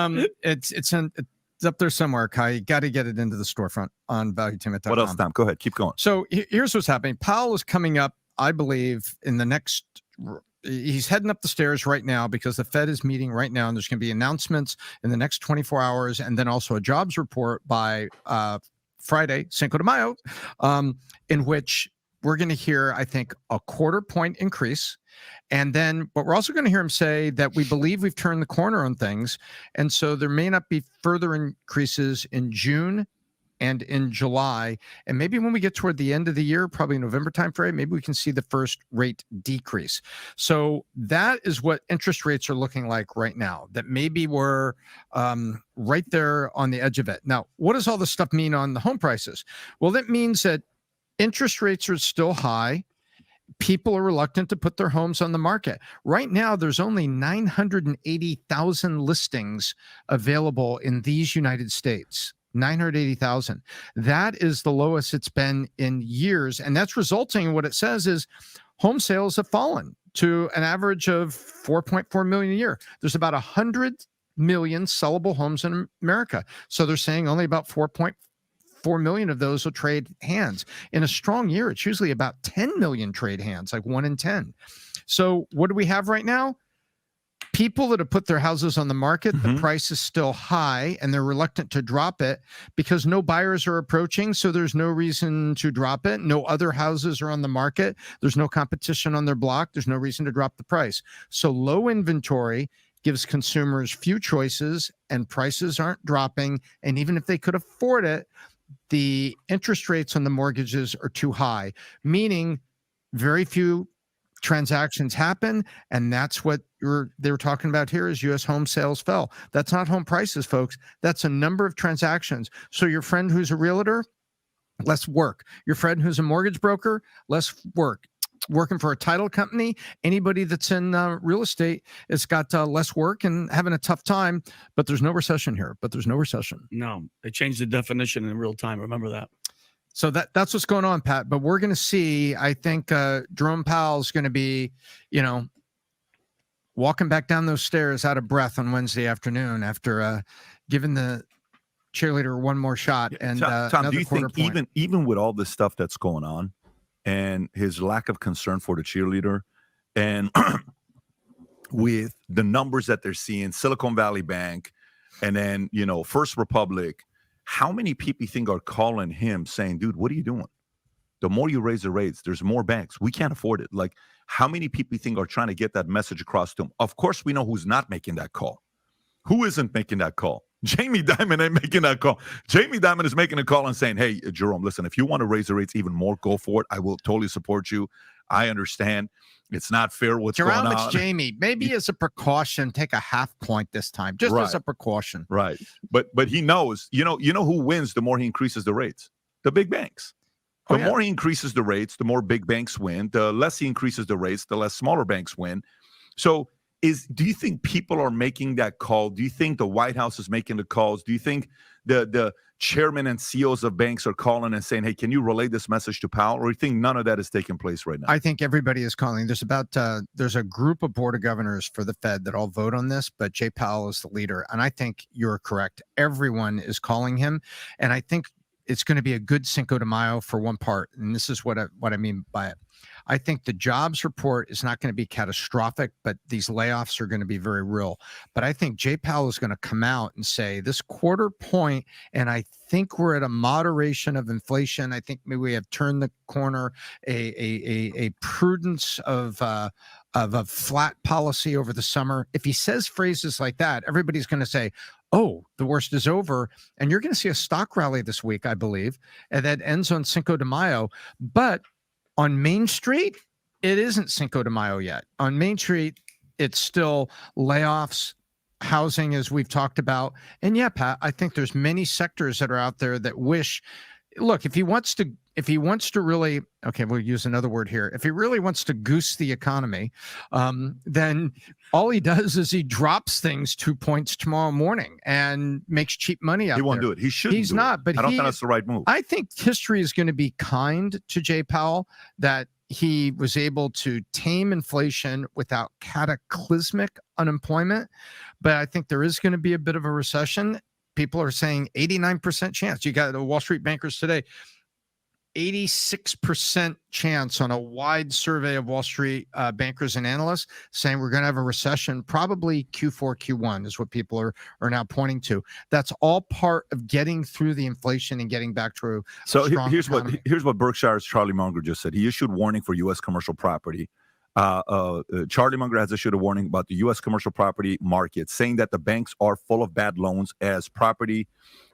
up there somewhere, Kai. You got to get it into the storefront on Valuetainment.com. What else, Tom? Go ahead, keep going. So here's what's happening. Powell is coming up, I believe, in the next. He's heading up the stairs right now because the Fed is meeting right now, and there's going to be announcements in the next 24 hours, and then also a jobs report by Friday, Cinco de Mayo, in which we're going to hear, I think, a 0.25 point increase. And then, but we're also going to hear him say that we believe we've turned the corner on things. And so there may not be further increases in June and in July. And maybe when we get toward the end of the year, probably November timeframe, maybe we can see the first rate decrease. So that is what interest rates are looking like right now, that maybe we're right there on the edge of it. Now, what does all this stuff mean on the home prices? Well, that means that interest rates are still high. People are reluctant to put their homes on the market. Right now, there's only 980,000 listings available in these United States. 980,000. That is the lowest it's been in years. And that's resulting in what it says is home sales have fallen to an average of 4.4 million a year. There's about 100 million sellable homes in America. So they're saying only about 4.4 million of those will trade hands. In a strong year, it's usually about 10 million trade hands, like 1 in 10. So what do we have right now? People that have put their houses on the market, the price is still high and they're reluctant to drop it because no buyers are approaching. So there's no reason to drop it. No other houses are on the market. There's no competition on their block. There's no reason to drop the price. So low inventory gives consumers few choices and prices aren't dropping. And even if they could afford it, the interest rates on the mortgages are too high, meaning very few transactions happen, and that's what they were talking about here is U.S. home sales fell. That's not home prices, folks. That's a number of transactions. So your friend who's a realtor, less work. Your friend who's a mortgage broker, less work. working for a title company, anybody that's in real estate, it's got less work and having a tough time. But there's no recession here. No, they changed the definition in real time. Remember that. So that's what's going on, Pat. But we're going to see, I think Jerome Powell's going to be, walking back down those stairs out of breath on Wednesday afternoon after giving the cheerleader one more shot. And Tom, do you think even with all this stuff that's going on and his lack of concern for the cheerleader and with the numbers that they're seeing, Silicon Valley Bank, and then, First Republic, how many people you think are calling him saying, dude, what are you doing? The more you raise the rates, there's more banks. We can't afford it. Like, how many people you think are trying to get that message across to him? Of course, we know who's not making that call. Who isn't making that call? Jamie Dimon ain't making that call. Jamie Dimon is making a call and saying, hey, Jerome, listen, if you want to raise the rates even more, go for it. I will totally support you. I understand. It's not fair what's going on. It's Jamie. Maybe as a precaution, take a half point this time, just as a precaution. Right. But he knows, you know who wins the more he increases the rates? The big banks. The more he increases the rates, the more big banks win. The less he increases the rates, the less smaller banks win. So do you think people are making that call? Do you think the White House is making the calls? Do you think the chairman and CEOs of banks are calling and saying, hey, can you relay this message to Powell? Or do you think none of that is taking place right now? I think everybody is calling. There's a group of board of governors for the Fed that all vote on this, but Jay Powell is the leader. And I think you're correct. Everyone is calling him. And I think it's going to be a good Cinco de Mayo for one part. And this is what I mean by it. I think the jobs report is not going to be catastrophic, but these layoffs are going to be very real. But I think Jay Powell is going to come out and say this quarter point, and I think we're at a moderation of inflation. I think maybe we have turned the corner, a prudence of a flat policy over the summer. If he says phrases like that, everybody's going to say, oh, the worst is over. And you're going to see a stock rally this week, I believe, and that ends on Cinco de Mayo. But on Main Street, it isn't Cinco de Mayo yet. On Main Street, it's still layoffs, housing, as we've talked about. And yeah, Pat, I think there's many sectors that are out there that wish, look, if he wants to really, okay, we'll use another word here. If he really wants to goose the economy, then all he does is he drops things 2 points tomorrow morning and makes cheap money out there. He won't do it. He shouldn't. He's not, but I don't think that's the right move. I think history is going to be kind to Jay Powell that he was able to tame inflation without cataclysmic unemployment. But I think there is going to be a bit of a recession. People are saying 89% chance. You got the Wall Street bankers today, 86% chance on a wide survey of Wall Street bankers and analysts saying we're going to have a recession, probably Q4, Q1 is what people are now pointing to. That's all part of getting through the inflation and getting back to here's what Berkshire's Charlie Munger just said. He issued warning for U.S. commercial property. Charlie Munger has issued a warning about the U.S. commercial property market, saying that the banks are full of bad loans as property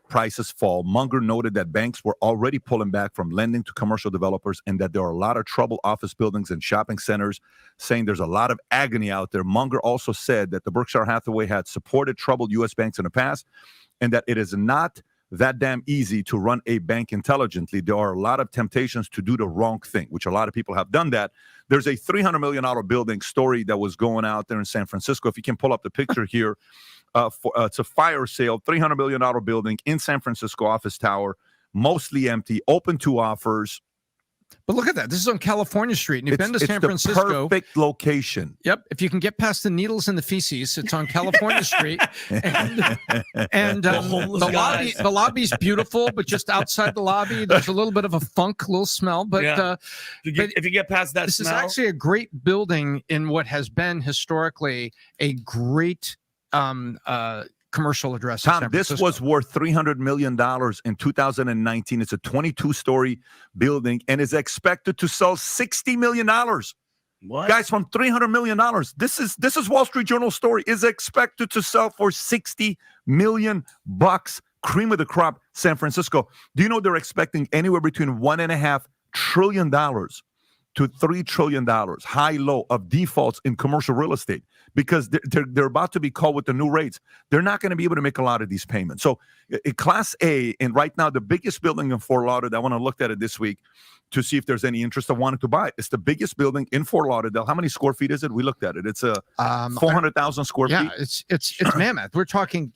prices fall. Munger noted that banks were already pulling back from lending to commercial developers and that there are a lot of troubled office buildings and shopping centers, saying there's a lot of agony out there. Munger also said that the Berkshire Hathaway had supported troubled U.S. banks in the past and that it is not that damn easy to run a bank intelligently. There are a lot of temptations to do the wrong thing, which a lot of people have done that. There's a $300 million building story that was going out there in San Francisco. If you can pull up the picture here, it's a fire sale, $300 million building in San Francisco, office tower, mostly empty, open to offers. But look at that. This is on California Street. And you've been to San Francisco. It's the perfect location. Yep. If you can get past the needles and the feces, it's on California Street. And the lobby's beautiful, but just outside the lobby, there's a little bit of a funk, little smell. But, if you get past that this smell, is actually a great building in what has been historically a great commercial address. Tom, this was worth $300 million in 2019. It's a 22-story building and is expected to sell $60 million. What? Guys, from $300 million. This is Wall Street Journal story. Is expected to sell for $60 million. Cream of the crop, San Francisco. Do you know they're expecting anywhere between $1.5 trillion to $3 trillion, high low of defaults in commercial real estate, because they're about to be called with the new rates. They're not going to be able to make a lot of these payments. So Class A, and right now the biggest building in Fort Lauderdale, I want to look at it this week to see if there's any interest of wanting to buy it. It's the biggest building in Fort Lauderdale. How many square feet is it? We looked at it. It's a 400,000 square feet. Yeah, it's mammoth. We're talking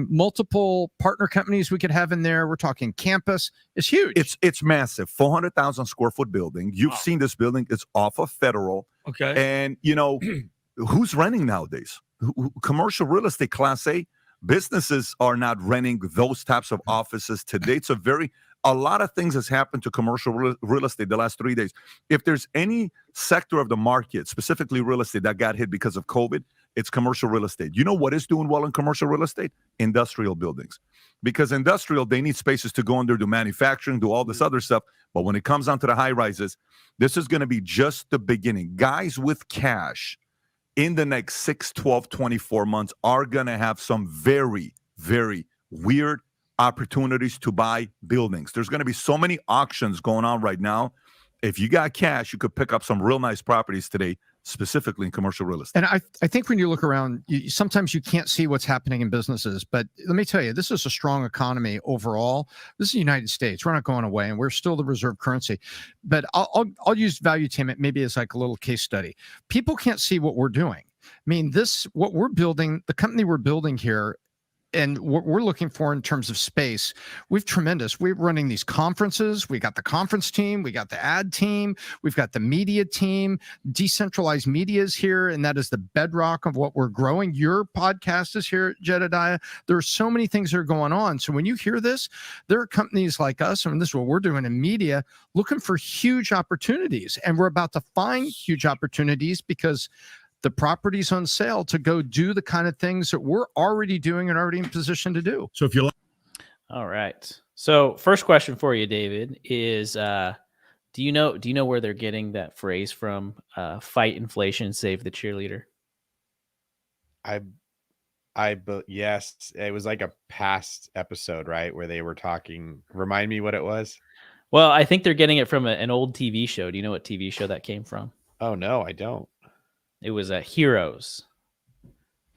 multiple partner companies we could have in there. We're talking campus. It's huge. It's massive. 400,000 square foot building. You've seen this building. It's off of Federal. Okay. And who's renting nowadays? Commercial real estate, Class A. Businesses are not renting those types of offices today. It's a lot of things has happened to commercial real estate the last 3 days. If there's any sector of the market, specifically real estate, that got hit because of COVID, it's commercial real estate. You know what is doing well in commercial real estate? Industrial buildings. Because industrial, they need spaces to go in there, do manufacturing, do all this other stuff. But when it comes down to the high rises, this is going to be just the beginning. Guys with cash in the next 6, 12, 24 months are going to have some very, very weird opportunities to buy buildings. There's going to be so many auctions going on right now. If you got cash, you could pick up some real nice properties today, specifically in commercial real estate. And I think when you look around, sometimes you can't see what's happening in businesses. But let me tell you, this is a strong economy overall. This is the United States. We're not going away, and we're still the reserve currency. But I'll use Valuetainment maybe as like a little case study. People can't see what we're doing. I mean, what we're building, the company we're building here, and what we're looking for in terms of space, we're running these conferences. We got the conference team. We got the ad team. We've got the media team. Decentralized media is here, and that is the bedrock of what we're growing. Your podcast is here, Jedediah. There are so many things that are going on. So when you hear this, there are companies like us, and this is what we're doing in media, looking for huge opportunities. And we're about to find huge opportunities because the property's on sale to go do the kind of things that we're already doing and already in position to do. So if you like, All right. So first question for you, David, is do you know where they're getting that phrase from? Fight inflation, save the cheerleader. Yes, it was like a past episode, right, where they were talking. Remind me what it was. Well, I think they're getting it from an old TV show. Do you know what TV show that came from? Oh no, I don't. It was Heroes.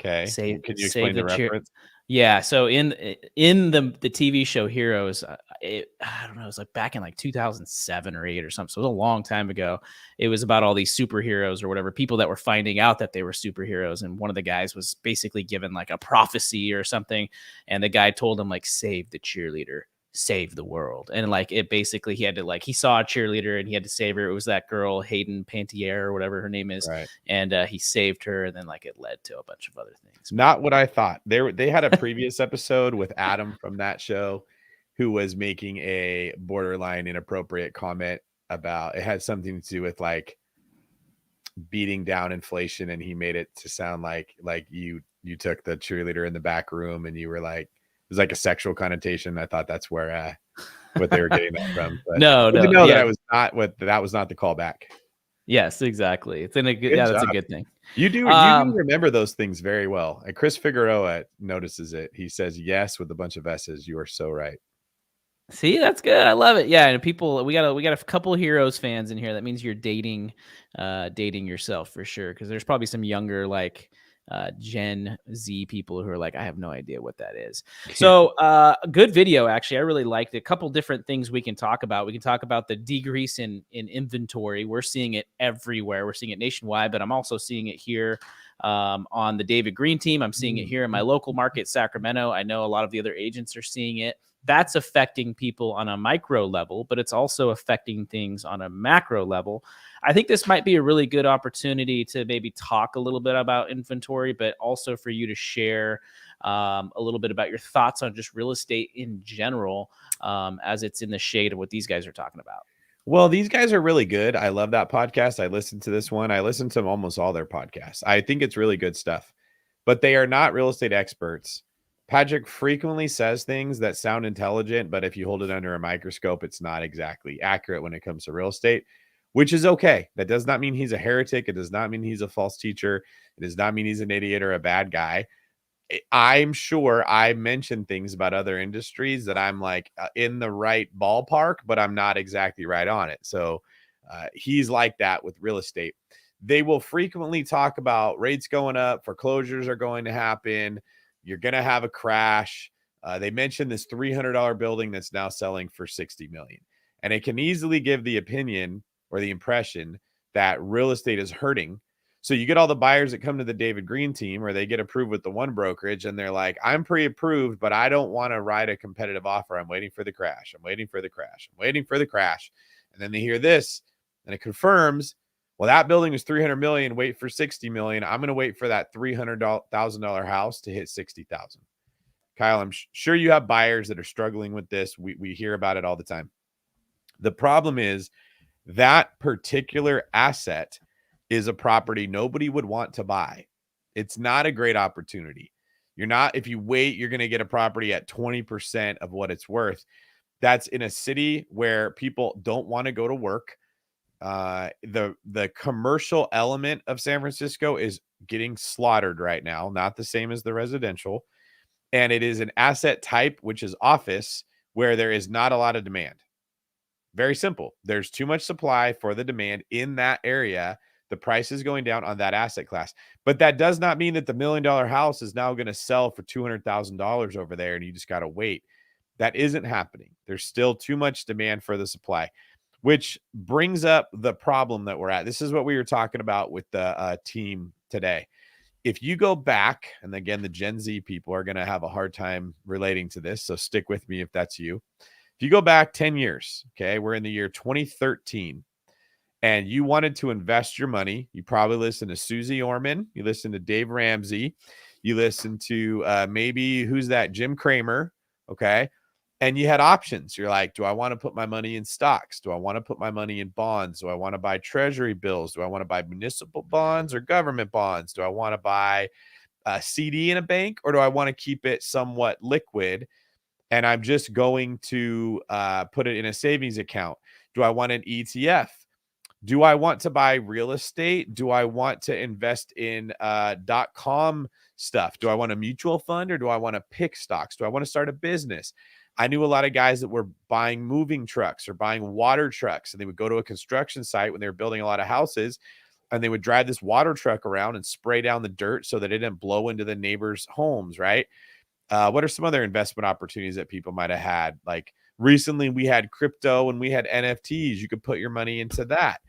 Okay. Can you explain the reference? Yeah. So in the TV show Heroes, I don't know, it was like back in like 2007 or 8 or something. So it was a long time ago. It was about all these superheroes or whatever, people that were finding out that they were superheroes. And one of the guys was basically given like a prophecy or something. And the guy told him like, save the cheerleader, save the world. And like it basically, he had to he saw a cheerleader and he had to save her. It was that girl Hayden Pantier or whatever her name is, right. And he saved her, and then like it led to a bunch of other things. Not what I thought. They had a previous episode with Adam from that show who was making a borderline inappropriate comment about, it had something to do with like beating down inflation, and he made it to sound like you took the cheerleader in the back room and you were like, it was like a sexual connotation. I thought that's where what they were getting that from. But no, that was not the callback. Yes, exactly. It's in a good job. That's a good thing. You do remember those things very well. And Chris Figueroa notices it. He says yes with a bunch of S's. You are so right. See, that's good. I love it. Yeah, and people, we got a couple Heroes fans in here. That means you're dating yourself for sure. Because there's probably some younger Gen Z people who are like, I have no idea what that is. So good video, actually. I really liked it. A couple different things we can talk about. We can talk about the decrease in inventory. We're seeing it everywhere. We're seeing it nationwide, but I'm also seeing it here on the David Green team. I'm seeing it here in my local market, Sacramento. I know a lot of the other agents are seeing it. That's affecting people on a micro level, but it's also affecting things on a macro level. I think this might be a really good opportunity to maybe talk a little bit about inventory, but also for you to share a little bit about your thoughts on just real estate in general, as it's in the shade of what these guys are talking about. Well, these guys are really good. I love that podcast. I listened to this one. I listened to almost all their podcasts. I think it's really good stuff, but they are not real estate experts. Patrick frequently says things that sound intelligent, but if you hold it under a microscope, it's not exactly accurate when it comes to real estate, which is okay. That does not mean he's a heretic. It does not mean he's a false teacher. It does not mean he's an idiot or a bad guy. I'm sure I mentioned things about other industries that I'm like in the right ballpark, but I'm not exactly right on it. So He's like that with real estate. They will frequently talk about rates going up, foreclosures are going to happen, you're going to have a crash. They mentioned this $300 building that's now selling for $60 million. And it can easily give the opinion or the impression that real estate is hurting. So you get all the buyers that come to the David Green team, or they get approved with the one brokerage, and they're like, I'm pre-approved, but I don't want to write a competitive offer. I'm waiting for the crash. I'm waiting for the crash. I'm waiting for the crash. And then they hear this, and it confirms, well, that building is 300 million. Wait for 60 million. I'm going to wait for that $300,000 house to hit 60,000. Kyle, I'm sure you have buyers that are struggling with this. We hear about it all the time. The problem is that particular asset is a property nobody would want to buy. It's not a great opportunity. If you wait, you're going to get a property at 20% of what it's worth. That's in a city where people don't want to go to work. The commercial element of San Francisco is getting slaughtered right now, not the same as the residential. And it is an asset type, which is office, where there is not a lot of demand. Very simple. There's too much supply for the demand in that area. The price is going down on that asset class. But that does not mean that the $1 million house is now going to sell for $200,000 over there and you just got to wait. That isn't happening. There's still too much demand for the supply, which brings up the problem that we're at. This is what we were talking about with the team today. If you go back, and again, the Gen Z people are going to have a hard time relating to this, so stick with me if that's you. If you go back 10 years, okay, we're in the year 2013, and you wanted to invest your money, you probably listened to Susie Orman, you listened to Dave Ramsey, you listened to maybe, who's that, Jim Cramer, okay, and you had options. You're like, do I want to put my money in stocks? Do I want to put my money in bonds? Do I want to buy treasury bills? Do I want to buy municipal bonds or government bonds? Do I want to buy a CD in a bank, or do I want to keep it somewhat liquid and I'm just going to put it in a savings account? Do I want an ETF? Do I want to buy real estate? Do I want to invest in .com stuff? Do I want a mutual fund, or do I want to pick stocks? Do I want to start a business? I knew a lot of guys that were buying moving trucks or buying water trucks, and they would go to a construction site when they were building a lot of houses, and they would drive this water truck around and spray down the dirt so that it didn't blow into the neighbors' homes, right? What are some other investment opportunities that people might have had? Like recently we had crypto and we had NFTs. You could put your money into that.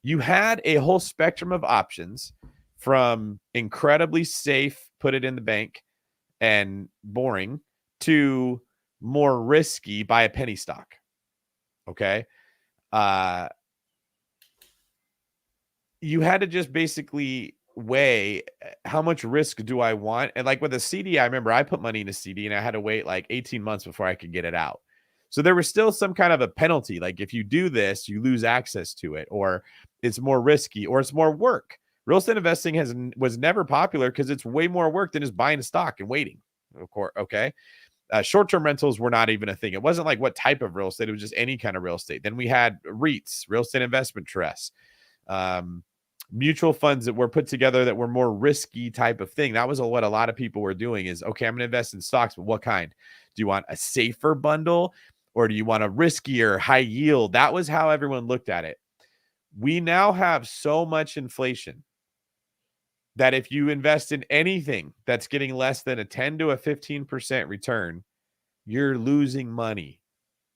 You had a whole spectrum of options, from incredibly safe, put it in the bank and boring, to more risky, buy a penny stock. Okay. You had to just basically weigh how much risk do I want. And like with a CD, I remember I put money in a CD and I had to wait like 18 months before I could get it out. So there was still some kind of a penalty. Like if you do this, you lose access to it, or it's more risky, or it's more work. Real estate investing was never popular because it's way more work than just buying a stock and waiting. Of course. Okay. Short-term rentals were not even a thing. It wasn't like what type of real estate. It was just any kind of real estate. Then we had REITs, real estate investment trusts, mutual funds that were put together that were more risky type of thing. That was what a lot of people were doing is, okay, I'm going to invest in stocks, but what kind? Do you want a safer bundle, or do you want a riskier high yield? That was how everyone looked at it. We now have so much inflation that if you invest in anything that's getting less than a 10 to a 15% return, you're losing money.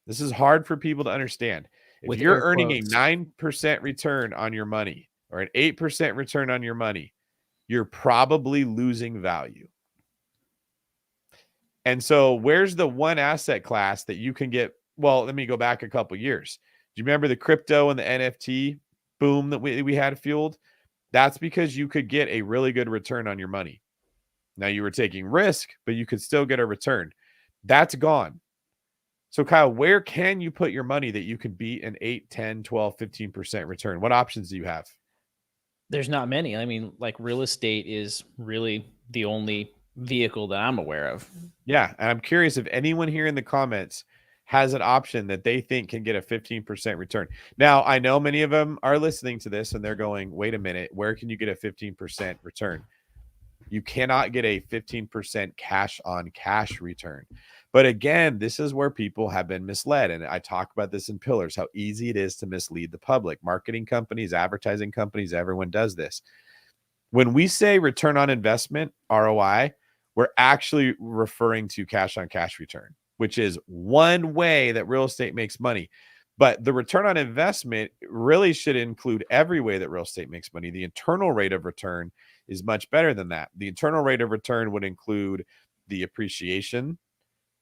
This is hard for people to understand. If With you're air earning quotes. a 9% return on your money, or an 8% return on your money, you're probably losing value. And so where's the one asset class that you can get? Well, let me go back a couple years. Do you remember the crypto and the NFT boom that we had fueled? That's because you could get a really good return on your money. Now you were taking risk, but you could still get a return. That's gone. So Kyle, where can you put your money that you could beat an 8, 10, 12, 15% return? What options do you have? There's not many. I mean, like real estate is really the only vehicle that I'm aware of. Yeah. And I'm curious if anyone here in the comments has an option that they think can get a 15% return. Now, I know many of them are listening to this and they're going, wait a minute, where can you get a 15% return? You cannot get a 15% cash on cash return. But again, this is where people have been misled. And I talk about this in Pillars, how easy it is to mislead the public. Marketing companies, advertising companies, everyone does this. When we say return on investment, ROI, we're actually referring to cash on cash return, which is one way that real estate makes money. But the return on investment really should include every way that real estate makes money. The internal rate of return is much better than that. The internal rate of return would include the appreciation,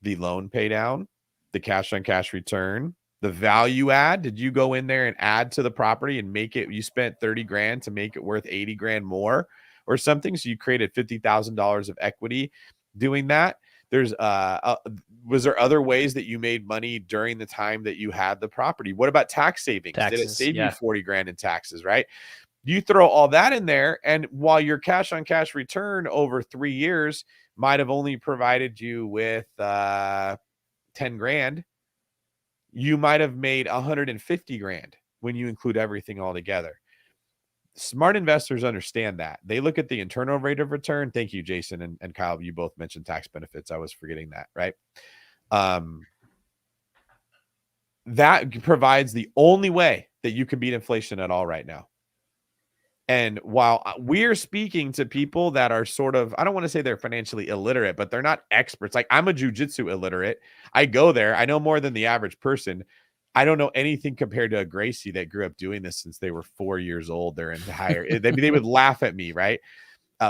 the loan pay down, the cash on cash return, the value add. Did you go in there and add to the property and make it, you spent 30 grand to make it worth 80 grand more or something? So you created $50,000 of equity doing that. There's was there other ways that you made money during the time that you had the property? What about tax savings? Did it save you 40 grand in taxes, right? You throw all that in there, and while your cash on cash return over 3 years might have only provided you with 10 grand, you might have made 150 grand when you include everything all together. Smart investors understand that. They look at the internal rate of return. Thank you, Jason and Kyle. You both mentioned tax benefits. I was forgetting that, right? That provides the only way that you can beat inflation at all right now. And while we're speaking to people that are sort of, I don't want to say they're financially illiterate, but they're not experts. Like, I'm a jujitsu illiterate. I go there. I know more than the average person. I don't know anything compared to a Gracie that grew up doing this since they were 4 years old. Their entire, they would laugh at me, right?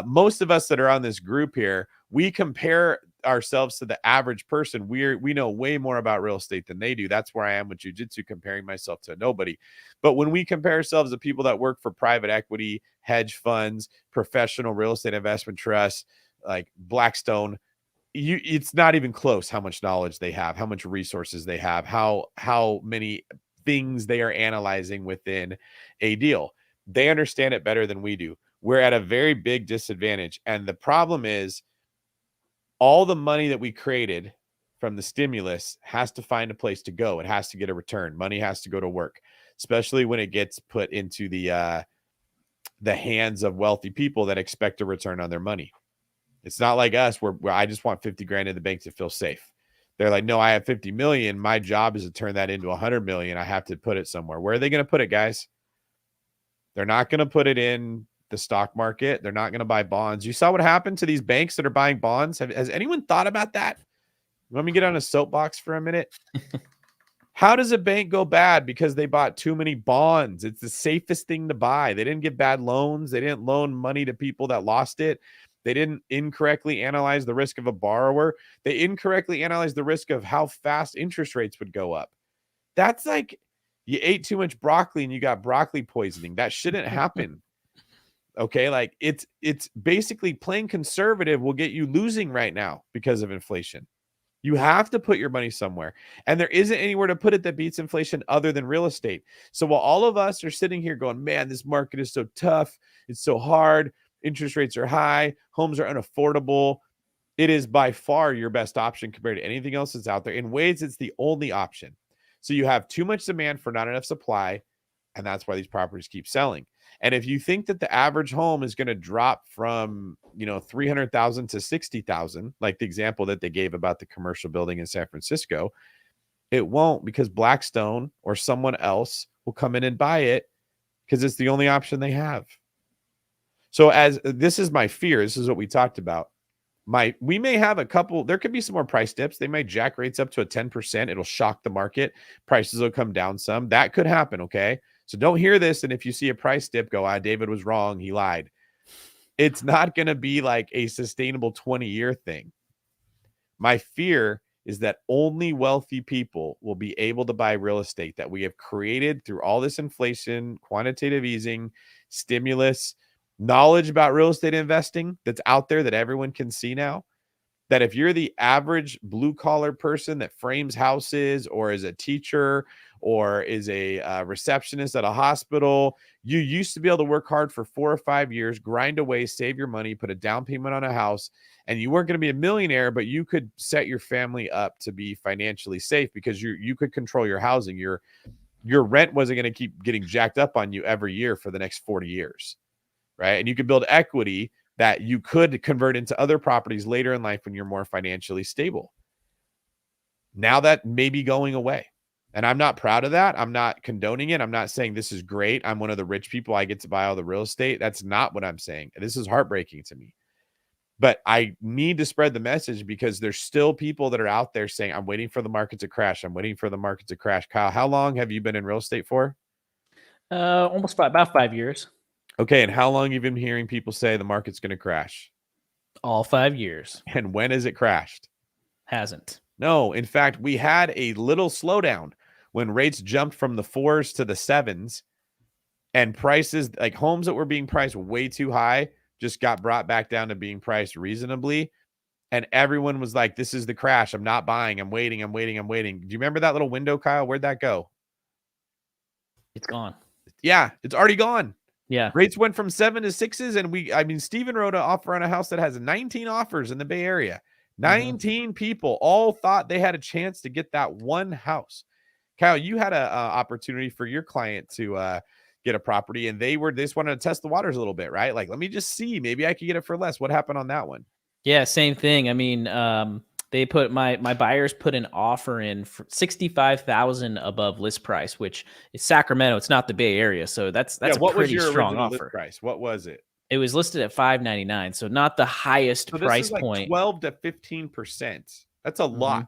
Most of us that are on this group here, we compare ourselves to the average person. We know way more about real estate than they do. That's where I am with jujitsu, comparing myself to nobody. But when we compare ourselves to people that work for private equity, hedge funds, professional real estate investment trusts, like Blackstone, it's not even close how much knowledge they have, how much resources they have, how many things they are analyzing within a deal. They understand it better than we do. We're at a very big disadvantage. And the problem is, all the money that we created from the stimulus has to find a place to go. It has to get a return. Money has to go to work, especially when it gets put into the hands of wealthy people that expect a return on their money. It's not like us where I just want 50 grand in the bank to feel safe. They're like, no, I have 50 million. My job is to turn that into 100 million. I have to put it somewhere. Where are they going to put it, guys? They're not going to put it in the stock market. They're not going to buy bonds. You saw what happened to these banks that are buying bonds. Has anyone thought about that? Let me get on a soapbox for a minute. How does a bank go bad because they bought too many bonds? It's the safest thing to buy. They didn't get bad loans. They didn't loan money to people that lost it. They didn't incorrectly analyze the risk of a borrower. They incorrectly analyzed the risk of how fast interest rates would go up. That's like you ate too much broccoli and you got broccoli poisoning. That shouldn't happen. Okay, like it's basically playing conservative will get you losing right now because of inflation. You have to put your money somewhere. And there isn't anywhere to put it that beats inflation other than real estate. So while all of us are sitting here going, man, this market is so tough, it's so hard, interest rates are high, homes are unaffordable, it is by far your best option compared to anything else that's out there. In ways, it's the only option. So you have too much demand for not enough supply, and that's why these properties keep selling. And if you think that the average home is going to drop from, 300,000 to 60,000, like the example that they gave about the commercial building in San Francisco, it won't, because Blackstone or someone else will come in and buy it because it's the only option they have. So as this is my fear, this is what we talked about. We may have a couple, there could be some more price dips. They might jack rates up to a 10%. It'll shock the market. Prices will come down some. That could happen. Okay. So don't hear this. And if you see a price dip, go, David was wrong. He lied. It's not going to be like a sustainable 20-year thing. My fear is that only wealthy people will be able to buy real estate that we have created through all this inflation, quantitative easing, stimulus, knowledge about real estate investing that's out there that everyone can see now. That if you're the average blue collar person that frames houses or is a teacher or is a receptionist at a hospital, you used to be able to work hard for 4 or 5 years, grind away, save your money, put a down payment on a house, and you weren't going to be a millionaire, but you could set your family up to be financially safe because you could control your housing. Your rent wasn't going to keep getting jacked up on you every year for the next 40 years, right? And you could build equity that you could convert into other properties later in life when you're more financially stable. Now that may be going away. And I'm not proud of that. I'm not condoning it. I'm not saying this is great. I'm one of the rich people. I get to buy all the real estate. That's not what I'm saying. This is heartbreaking to me. But I need to spread the message because there's still people that are out there saying, I'm waiting for the market to crash. I'm waiting for the market to crash. Kyle, how long have you been in real estate for? About 5 years. Okay. And how long have you been hearing people say the market's going to crash? All 5 years. And when has it crashed? Hasn't. No. In fact, we had a little slowdown when rates jumped from the 4s to the 7s and prices, like homes that were being priced way too high, just got brought back down to being priced reasonably. And everyone was like, this is the crash. I'm not buying. I'm waiting. I'm waiting. I'm waiting. Do you remember that little window, Kyle? Where'd that go? It's gone. Yeah, it's already gone. Yeah. Rates went from 7 to 6s. And Steven wrote an offer on a house that has 19 offers in the Bay Area. 19 people all thought they had a chance to get that one house. Kyle, you had a opportunity for your client to get a property, and they just wanted to test the waters a little bit, right? Like, let me just see, maybe I could get it for less. What happened on that one? Yeah, same thing. I mean, they put my buyers put an offer in for $65,000 above list price, which is Sacramento. It's not the Bay Area, so that's a pretty strong offer. List price? What was it? It was listed at $599, so not the highest price like point. 12 to 15%. That's a lot.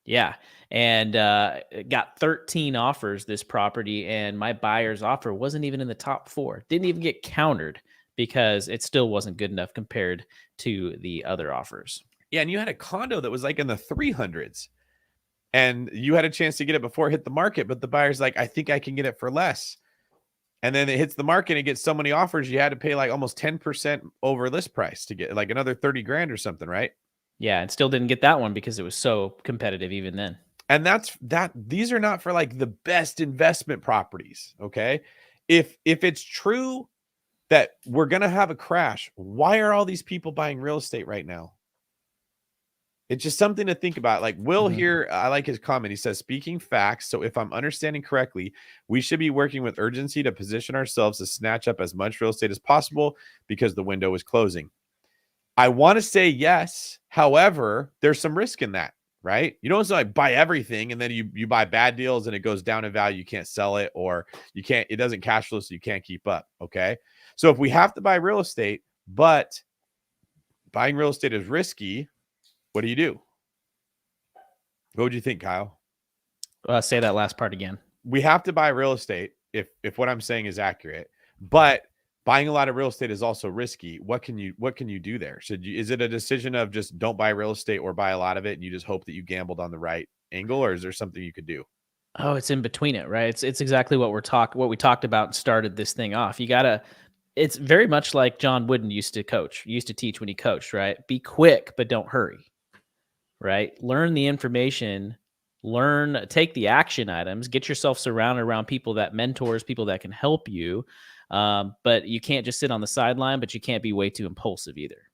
Yeah, and got 13 offers this property, and my buyer's offer wasn't even in the top 4. Didn't even get countered because it still wasn't good enough compared to the other offers. Yeah, and you had a condo that was like in the 300s, and you had a chance to get it before it hit the market, but the buyer's like, I think I can get it for less. And then it hits the market and it gets so many offers, you had to pay like almost 10% over list price to get like another 30 grand or something, right? Yeah, and still didn't get that one because it was so competitive even then. And these are not for like the best investment properties, okay? If it's true that we're going to have a crash, why are all these people buying real estate right now? It's just something to think about. Like Will here, I like his comment. He says, speaking facts. So if I'm understanding correctly, we should be working with urgency to position ourselves to snatch up as much real estate as possible because the window is closing. I want to say yes. However, there's some risk in that, right? You don't like buy everything and then you buy bad deals and it goes down in value. You can't sell it, or it doesn't cash flow, so you can't keep up. Okay. So if we have to buy real estate, but buying real estate is risky, what do you do? What would you think, Kyle? Say that last part again. We have to buy real estate if what I'm saying is accurate, but buying a lot of real estate is also risky. What can you do there? Is it a decision of just don't buy real estate or buy a lot of it and you just hope that you gambled on the right angle, or is there something you could do? Oh, it's in between it, right? It's exactly what we talked about and started this thing off. It's very much like John Wooden used to teach when he coached, right? Be quick, but don't hurry. Right? Learn the information, take the action items, get yourself surrounded around people that mentors, people that can help you. But you can't just sit on the sideline, but you can't be way too impulsive either.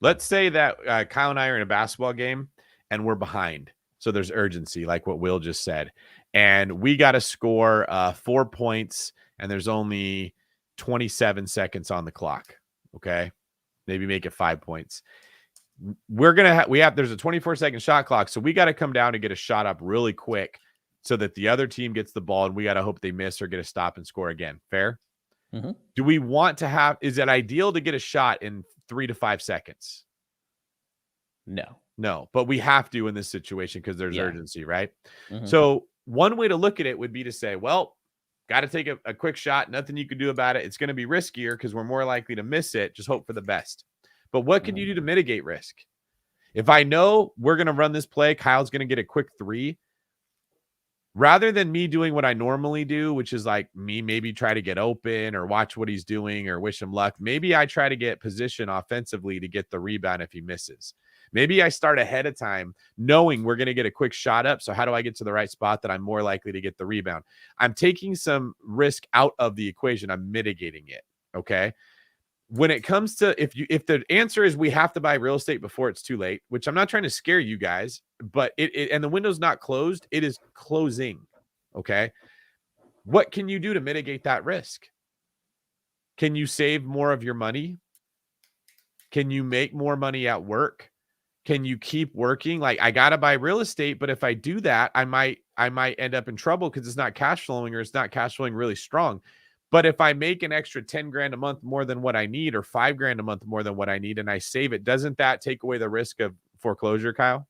Let's say that Kyle and I are in a basketball game and we're behind. So there's urgency, like what Will just said. And we got to score 4 points and there's only 27 seconds on the clock. Okay. Maybe make it 5 points. There's a 24-second shot clock. So we got to come down and get a shot up really quick so that the other team gets the ball and we got to hope they miss or get a stop and score again. Fair? Do we want to is it ideal to get a shot in 3 to 5 seconds? No, but we have to in this situation because there's urgency, right? So one way to look at it would be to say, well, got to take a quick shot. Nothing you can do about it. It's going to be riskier because we're more likely to miss it. Just hope for the best. But what can you do to mitigate risk? If I know we're going to run this play, Kyle's going to get a quick 3. Rather than me doing what I normally do, which is like me maybe try to get open or watch what he's doing or wish him luck, maybe I try to get position offensively to get the rebound if he misses. Maybe I start ahead of time knowing we're going to get a quick shot up. So how do I get to the right spot that I'm more likely to get the rebound? I'm taking some risk out of the equation. I'm mitigating it. Okay. When it comes to if the answer is we have to buy real estate before it's too late, which I'm not trying to scare you guys, but and the window's not closed, it is closing. Okay. What can you do to mitigate that risk? Can you save more of your money? Can you make more money at work? Can you keep working? Like, I got to buy real estate, but if I do that, I might end up in trouble because it's not cash flowing, or it's not cash flowing really strong. But if I make an extra 10 grand a month more than what I need, or 5 grand a month more than what I need, and I save it, doesn't that take away the risk of foreclosure, Kyle?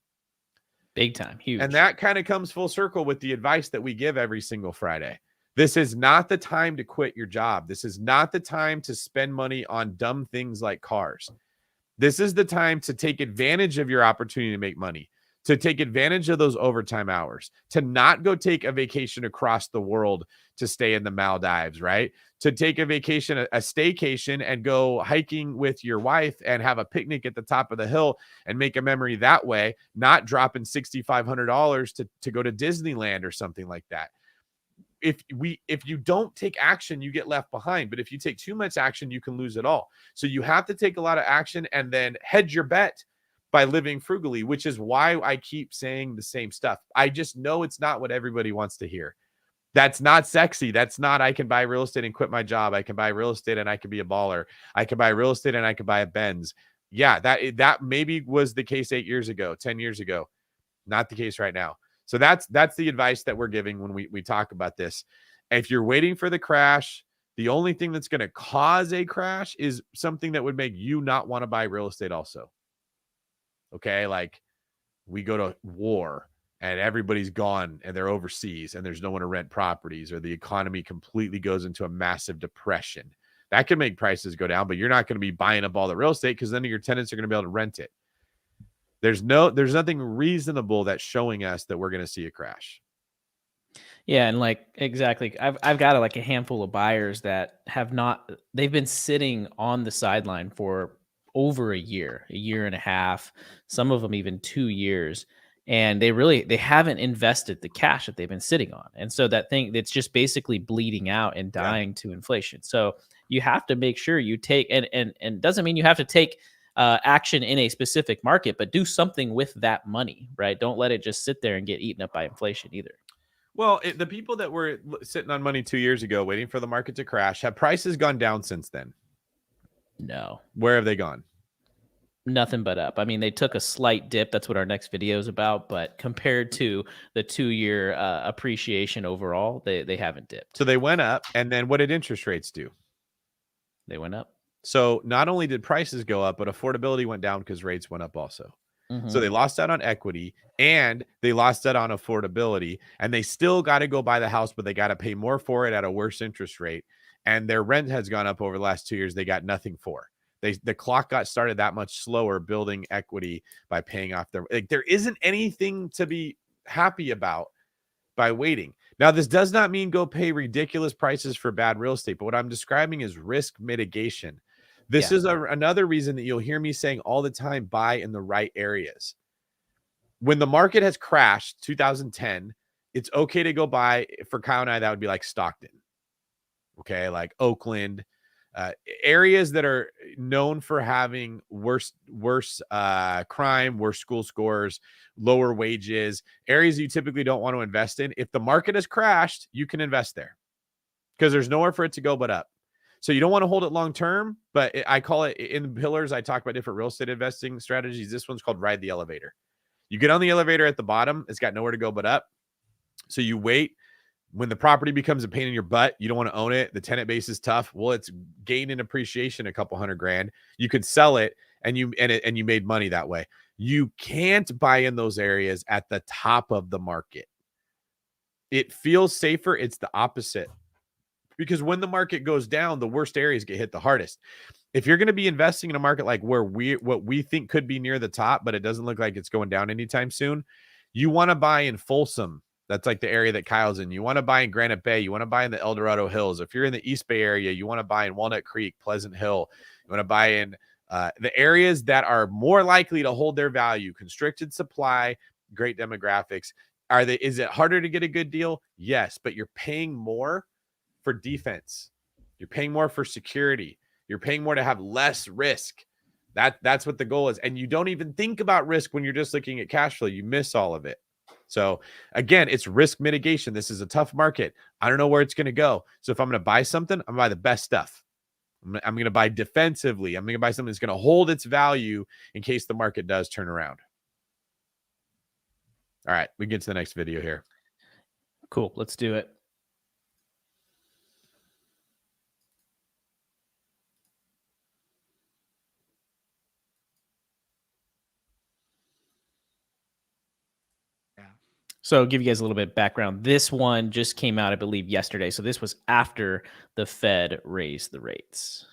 Big time. Huge. And that kind of comes full circle with the advice that we give every single Friday. This is not the time to quit your job. This is not the time to spend money on dumb things like cars. This is the time to take advantage of your opportunity to make money, to take advantage of those overtime hours, to not go take a vacation across the world to stay in the Maldives, right? To take a vacation, a staycation, and go hiking with your wife and have a picnic at the top of the hill and make a memory that way, not dropping $6,500 to go to Disneyland or something like that. If you don't take action, you get left behind. But if you take too much action, you can lose it all. So you have to take a lot of action and then hedge your bet by living frugally, which is why I keep saying the same stuff. I just know it's not what everybody wants to hear. That's not sexy. That's not, I can buy real estate and quit my job. I can buy real estate and I can be a baller. I can buy real estate and I can buy a Benz. Yeah, that maybe was the case 8 years ago, 10 years ago. Not the case right now. So that's the advice that we're giving when we talk about this. If you're waiting for the crash, the only thing that's going to cause a crash is something that would make you not want to buy real estate also. Okay, like we go to war and everybody's gone and they're overseas and there's no one to rent properties, or the economy completely goes into a massive depression. That can make prices go down, but you're not going to be buying up all the real estate because none of your tenants are going to be able to rent it. There's nothing reasonable that's showing us that we're going to see a crash. Yeah, and like exactly, I've got a handful of buyers that they've been sitting on the sideline for over a year and a half, some of them even 2 years, and they haven't invested the cash that they've been sitting on, and so that thing that's just basically bleeding out and dying to inflation. So you have to make sure you take and doesn't mean you have to take action in a specific market, but do something with that money, right? Don't let it just sit there and get eaten up by inflation either. Well, the people that were sitting on money 2 years ago, waiting for the market to crash, have prices gone down since then? No. Where have they gone? Nothing but up. I mean, they took a slight dip. That's what our next video is about. But compared to the 2-year appreciation overall, they haven't dipped. So they went up. And then what did interest rates do? They went up. So not only did prices go up, but affordability went down because rates went up also. Mm-hmm. So they lost out on equity and they lost out on affordability, and they still got to go buy the house, but they got to pay more for it at a worse interest rate. And their rent has gone up over the last 2 years. They got nothing for. The clock got started that much slower building equity by paying off their, there isn't anything to be happy about by waiting. Now, this does not mean go pay ridiculous prices for bad real estate, but what I'm describing is risk mitigation. This is another reason that you'll hear me saying all the time, buy in the right areas. When the market has crashed, 2010, it's okay to go buy. For Kyle and I, that would be like Stockton. Okay, like Oakland, areas that are known for having worse crime, worse school scores, lower wages, areas you typically don't want to invest in. If the market has crashed, you can invest there because there's nowhere for it to go but up. So you don't want to hold it long term, but I call it in the pillars. I talk about different real estate investing strategies. This one's called ride the elevator. You get on the elevator at the bottom, it's got nowhere to go but up. So you wait. When the property becomes a pain in your butt, you don't want to own it. The tenant base is tough. Well, it's gained in appreciation a couple $100,000. You could sell it and you made money that way. You can't buy in those areas at the top of the market. It feels safer. It's the opposite. Because when the market goes down, the worst areas get hit the hardest. If you're going to be investing in a market like what we think could be near the top, but it doesn't look like it's going down anytime soon, you want to buy in Folsom. That's like the area that Kyle's in. You want to buy in Granite Bay. You want to buy in the El Dorado Hills. If you're in the East Bay area, you want to buy in Walnut Creek, Pleasant Hill. You want to buy in the areas that are more likely to hold their value. Constricted supply, great demographics. Is it harder to get a good deal? Yes, but you're paying more for defense. You're paying more for security. You're paying more to have less risk. That's what the goal is. And you don't even think about risk when you're just looking at cash flow. You miss all of it. So again, it's risk mitigation. This is a tough market. I don't know where it's going to go. So if I'm going to buy something, I'm going to buy the best stuff. I'm going to buy defensively. I'm going to buy something that's going to hold its value in case the market does turn around. All right, we can get to the next video here. Cool. Let's do it. So give you guys a little bit of background. This one just came out, I believe, yesterday. So this was after the Fed raised the rates.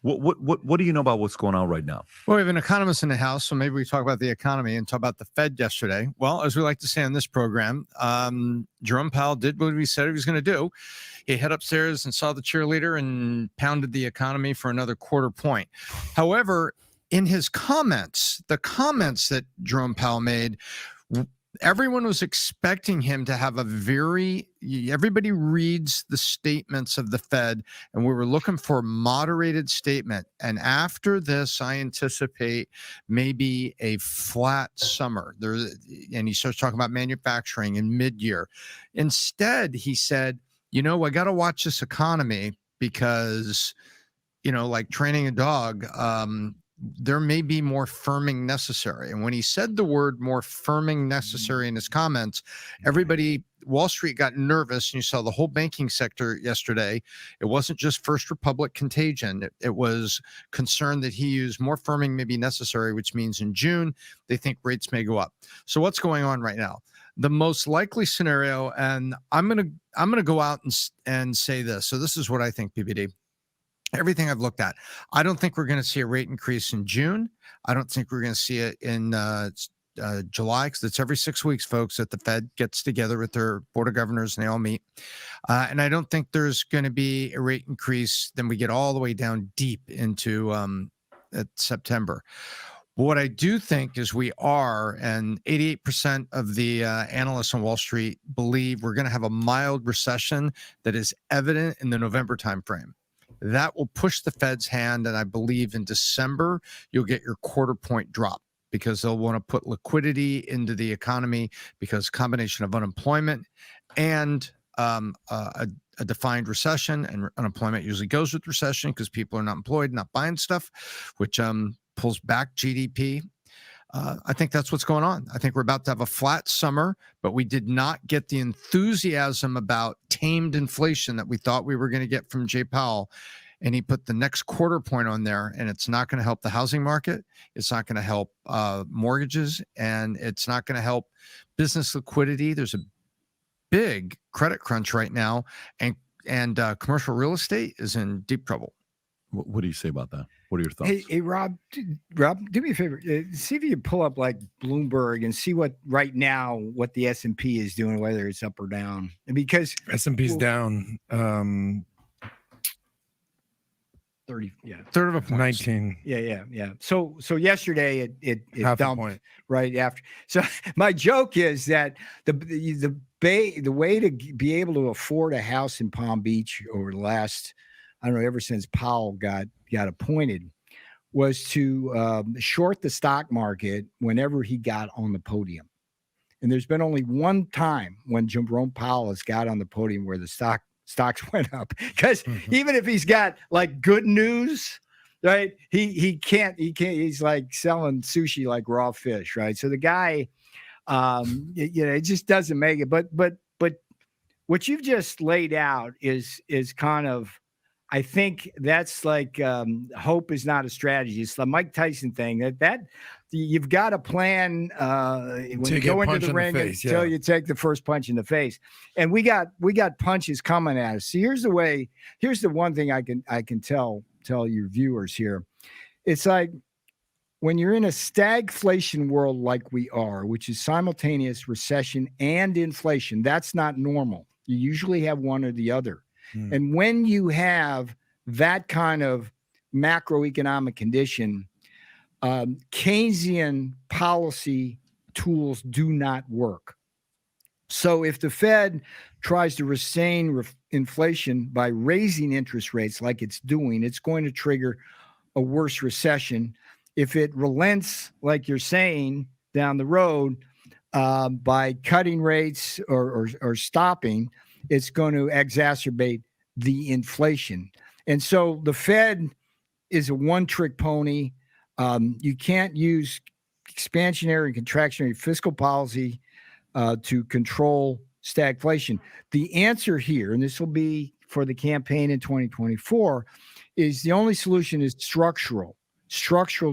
What do you know about what's going on right now? Well, we have an economist in the house, so maybe we talk about the economy and talk about the Fed yesterday. Well, as we like to say on this program, Jerome Powell did what he said he was going to do. He head upstairs and saw the cheerleader and pounded the economy for another quarter point. However, in his comments, the comments that Jerome Powell made, everyone was expecting him to have everybody reads the statements of the Fed, and we were looking for a moderated statement. And after this, I anticipate maybe a flat summer. And he starts talking about manufacturing in mid-year. Instead, he said, I got to watch this economy because, like training a dog, there may be more firming necessary. And when he said the word more firming necessary in his comments, Wall Street got nervous, and you saw the whole banking sector yesterday. It wasn't just First Republic contagion. It was concern that he used more firming may be necessary, which means in June, they think rates may go up. So what's going on right now? The most likely scenario, and I'm gonna go out and say this. So this is what I think, PBD. Everything I've looked at, I don't think we're going to see a rate increase in June. I don't think we're going to see it in July, because it's every 6 weeks, folks, that the Fed gets together with their board of governors and they all meet. And I don't think there's going to be a rate increase. Then we get all the way down deep into September. What I do think is we are, and 88% of the analysts on Wall Street believe we're going to have a mild recession that is evident in the November timeframe. That will push the Fed's hand, and I believe in December, you'll get your quarter point drop because they'll want to put liquidity into the economy because combination of unemployment and a defined recession, and unemployment usually goes with recession because people are not employed, not buying stuff, which pulls back GDP. I think that's what's going on. I think we're about to have a flat summer, but we did not get the enthusiasm about tamed inflation that we thought we were going to get from Jay Powell. And he put the next quarter point on there, and it's not going to help the housing market. It's not going to help mortgages, and it's not going to help business liquidity. There's a big credit crunch right now, and commercial real estate is in deep trouble. What do you say about that? What are your thoughts? Hey, Rob, do me a favor. See if you can pull up like Bloomberg and see what the S&P is doing, whether it's up or down. Because S&P's down 30, yeah, Third of a point. 19. Yeah. So yesterday it Half a dumped point. right after. So my joke is that the way to be able to afford a house in Palm Beach over the last, I don't know, ever since Powell got appointed, was to short the stock market whenever he got on the podium. And there's been only one time when Jerome Powell has got on the podium where the stocks went up. Because even if he's got like good news, right, he can't, he's like selling sushi like raw fish, right? So the guy, it just doesn't make it. But what you've just laid out is kind of, I think that's like hope is not a strategy. It's the Mike Tyson thing that you've got to plan when you go into the ring until you take the first punch in the face. And we got punches coming at us. So here's the one thing I can tell your viewers here. It's like when you're in a stagflation world like we are, which is simultaneous recession and inflation, that's not normal. You usually have one or the other. And when you have that kind of macroeconomic condition, Keynesian policy tools do not work. So if the Fed tries to restrain inflation by raising interest rates like it's doing, it's going to trigger a worse recession. If it relents, like you're saying, down the road by cutting rates or stopping, it's going to exacerbate the inflation. And so the Fed is a one-trick pony. You can't use expansionary and contractionary fiscal policy to control stagflation. The answer here, and this will be for the campaign in 2024, is the only solution is structural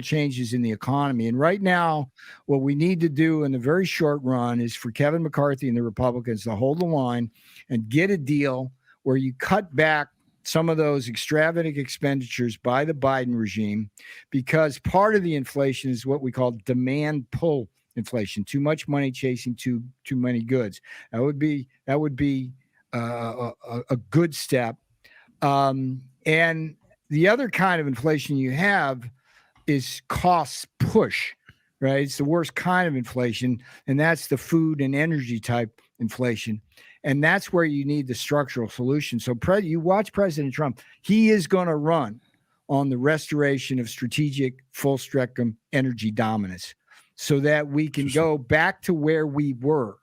changes in the economy. And right now, what we need to do in the very short run is for Kevin McCarthy and the Republicans to hold the line and get a deal where you cut back some of those extravagant expenditures by the Biden regime, because part of the inflation is what we call demand pull inflation, too much money chasing too many goods. That would be a good step. And the other kind of inflation you have is cost push, right? It's the worst kind of inflation, and that's the food and energy type inflation. And that's where you need the structural solution. So you watch President Trump, he is going to run on the restoration of strategic full spectrum energy dominance so that we can go back to where we were,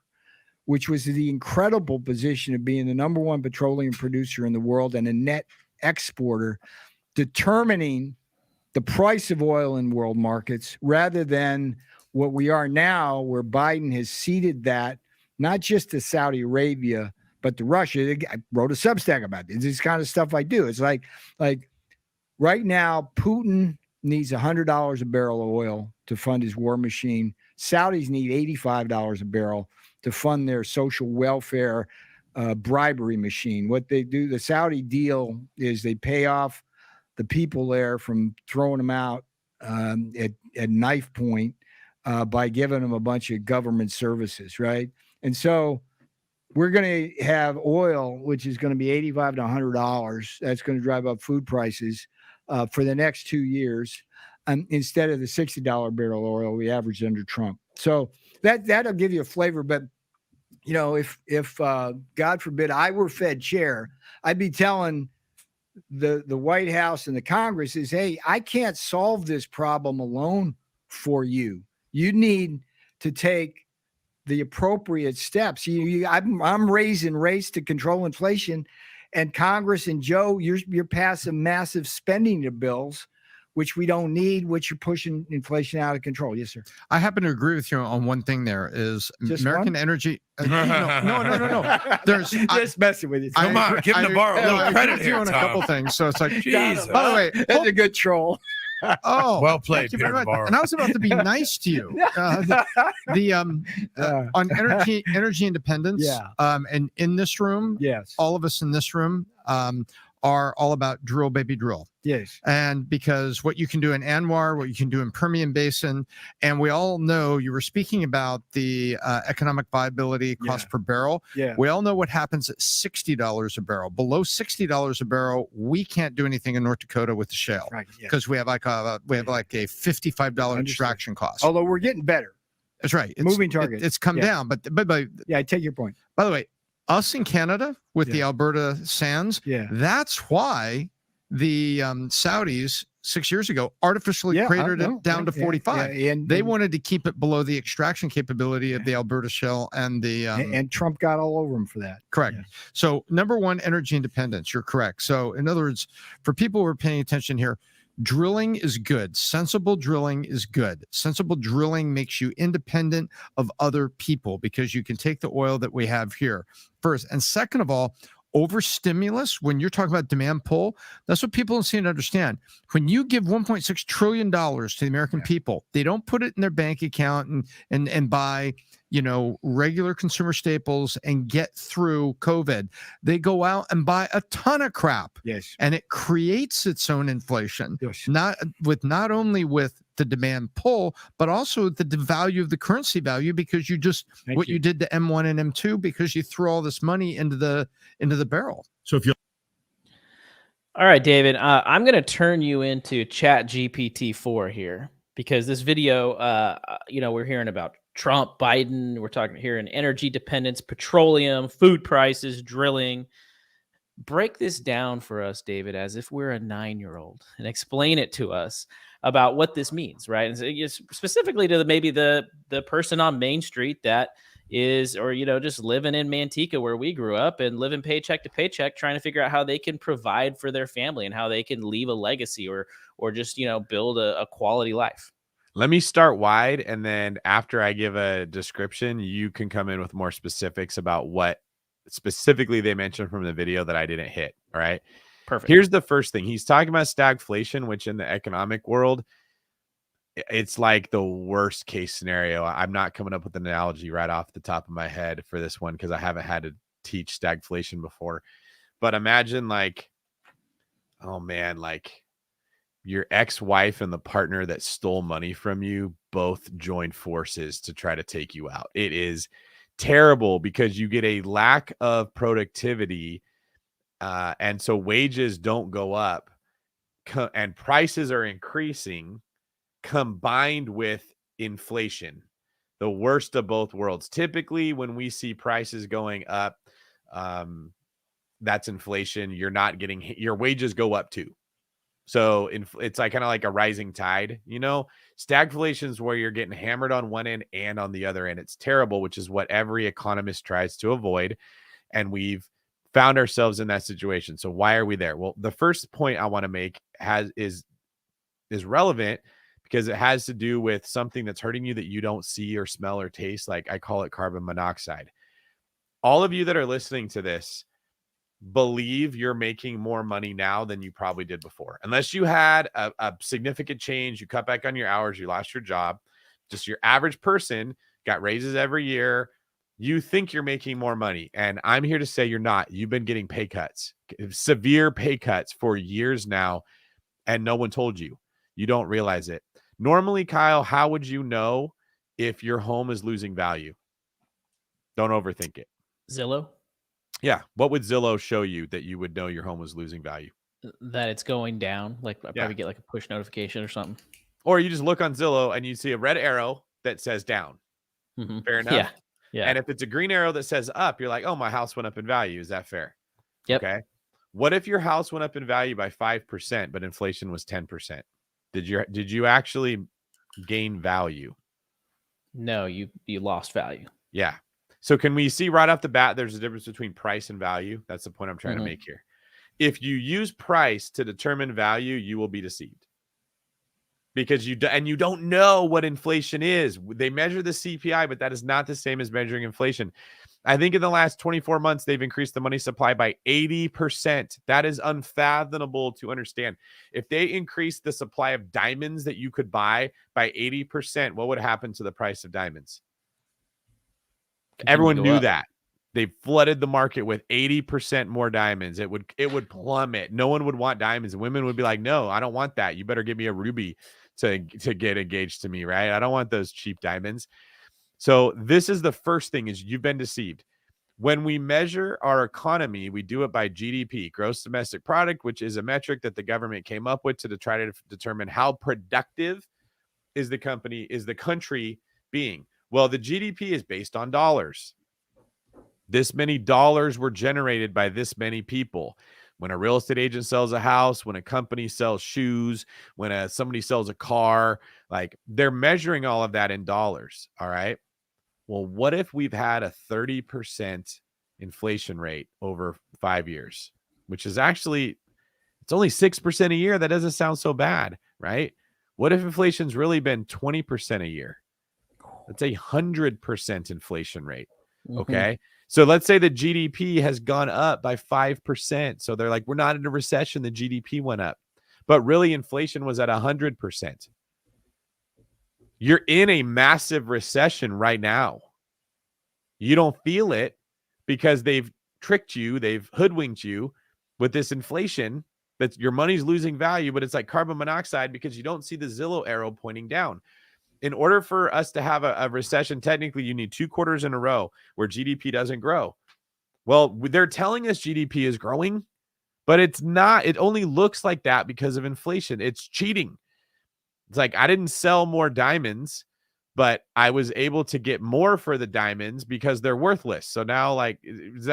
which was the incredible position of being the number one petroleum producer in the world and a net exporter, determining the price of oil in world markets rather than what we are now, where Biden has ceded that not just to Saudi Arabia, but to Russia. I wrote a Substack about this. This kind of stuff I do. It's like right now, Putin needs $100 a barrel of oil to fund his war machine. Saudis need $85 a barrel to fund their social welfare bribery machine. What they do, the Saudi deal is they pay off the people there from throwing them out at knife point by giving them a bunch of government services, right? And so we're going to have oil, which is going to be $85 to $100. That's going to drive up food prices for the next 2 years, instead of the $60 barrel oil we averaged under Trump. So that'll give you a flavor. But you know, if God forbid I were Fed chair, I'd be telling the White House and the Congress is, hey, I can't solve this problem alone for you. You need to take the appropriate steps. I'm raising rates to control inflation, and Congress and Joe, you're passing massive spending bills, which we don't need, which you're pushing inflation out of control. Yes, sir. I happen to agree with you on one thing. There is Just American one? energy. No. There's just messing with you. Come on, give him the bar a little I credit agree with you here, on a Tom. couple things. So it's like, Jesus. by the way, That's a good troll. oh, Well played, thank you very Peter much. Navarro. And I was about to be nice to you. On energy independence. Yeah. And in this room, Yes. all of us in this room are all about drill, baby, drill. Yes. And because what you can do in Anwar, what you can do in Permian Basin, and we all know you were speaking about the economic viability cost per barrel. Yeah. We all know what happens at $60 a barrel. Below $60 a barrel, we can't do anything in North Dakota with the shale Right. Yeah. because we have like a $55 extraction cost. Although we're getting better. That's right. Moving target. It's come Yeah. down, but Yeah, I take your point. by the way, us in Canada with the Yeah. Alberta sands, Yeah. that's why the Saudis 6 years ago artificially Yeah, cratered I know. it down to Yeah, 45. yeah, and They wanted to keep it below the extraction capability of the Alberta shale and the and Trump got all over him for that. correct. Yeah. So number one, energy independence. You're correct. So in other words, for people who are paying attention here, drilling is good. Sensible drilling is good. Sensible drilling makes you independent of other people because you can take the oil that we have here first. And second of all, over stimulus, when you're talking about demand pull, that's what people don't seem to understand. When you give $1.6 trillion to the American people, they don't put it in their bank account and buy, regular consumer staples and get through COVID. They go out and buy a ton of crap. Yes. And it creates its own inflation, Yes. not only with the demand pull, but also the value of the currency value, because you did to M1 and M2 because you threw all this money into the barrel. So if you All right, David, I'm going to turn you into Chat GPT-4 here because this video, we're hearing about Trump, Biden. We're talking here in energy dependence, petroleum, food prices, drilling. Break this down for us, David, as if we're a 9-year-old and explain it to us. about what this means, right? And so specifically to maybe the person on Main Street that is, or just living in Manteca where we grew up and living paycheck to paycheck, trying to figure out how they can provide for their family and how they can leave a legacy or just build a quality life. Let me start wide, and then after I give a description, you can come in with more specifics about what specifically they mentioned from the video that I didn't hit. All right. Perfect. Here's the first thing. He's talking about stagflation, which in the economic world, it's like the worst case scenario. I'm not coming up with an analogy right off the top of my head for this one because I haven't had to teach stagflation before. But imagine like, oh man, like your ex-wife and the partner that stole money from you both join forces to try to take you out. It is terrible because you get a lack of productivity. And so wages don't go up and prices are increasing combined with inflation, the worst of both worlds. Typically, when we see prices going up, that's inflation. You're not getting your wages go up too. So it's like kind of like a rising tide, stagflation is where you're getting hammered on one end and on the other end. It's terrible, which is what every economist tries to avoid. And we've found ourselves in that situation. So why are we there? Well, the first point I want to make is relevant because it has to do with something that's hurting you that you don't see or smell or taste. Like I call it carbon monoxide. All of you that are listening to this believe you're making more money now than you probably did before. Unless you had a significant change, you cut back on your hours, you lost your job, just your average person got raises every year. You think you're making more money. And I'm here to say you're not. You've been getting pay cuts, severe pay cuts for years now. And no one told you. You don't realize it. Normally, Kyle, how would you know if your home is losing value? Don't overthink it. Zillow? Yeah. What would Zillow show you that you would know your home was losing value? That it's going down. Like I probably get like a push notification or something. Or you just look on Zillow and you see a red arrow that says down. Mm-hmm. Fair enough? Yeah. And if it's a green arrow that says up, you're like, oh, my house went up in value. Is that fair? Yep. Okay. What if your house went up in value by 5%, but inflation was 10%? Did you actually gain value? No, you lost value. Yeah. So can we see right off the bat, there's a difference between price and value? That's the point I'm trying to make here. If you use price to determine value, you will be deceived because you don't know what inflation is. They measure the CPI, but that is not the same as measuring inflation. I think in the last 24 months, they've increased the money supply by 80%. That is unfathomable to understand. If they increased the supply of diamonds that you could buy by 80%, what would happen to the price of diamonds? Everyone knew that. They flooded the market with 80% more diamonds. It would plummet. No one would want diamonds. And women would be like, no, I don't want that. You better give me a ruby to get engaged to me, right? I don't want those cheap diamonds. So this is the first thing is you've been deceived. When we measure our economy, we do it by GDP, gross domestic product, which is a metric that the government came up with to try to determine how productive is the country being. Well, the GDP is based on dollars. This many dollars were generated by this many people. When a real estate agent sells a house, when a company sells shoes, when somebody sells a car, like they're measuring all of that in dollars. All right. Well, what if we've had a 30% inflation rate over 5 years, which is actually, it's only 6% a year. That doesn't sound so bad, right? What if inflation's really been 20% a year? That's 100% inflation rate. Okay. So let's say the GDP has gone up by 5%. So they're like, we're not in a recession. The GDP went up, but really inflation was at 100%. You're in a massive recession right now. You don't feel it because they've tricked you. They've hoodwinked you with this inflation that your money's losing value, but it's like carbon monoxide because you don't see the Zillow arrow pointing down. In order for us to have a recession, technically you need 2 quarters in a row where GDP doesn't grow. Well, they're telling us GDP is growing, but it's not. It only looks like that because of inflation. It's cheating. It's like I didn't sell more diamonds, but I was able to get more for the diamonds because they're worthless. So now, like,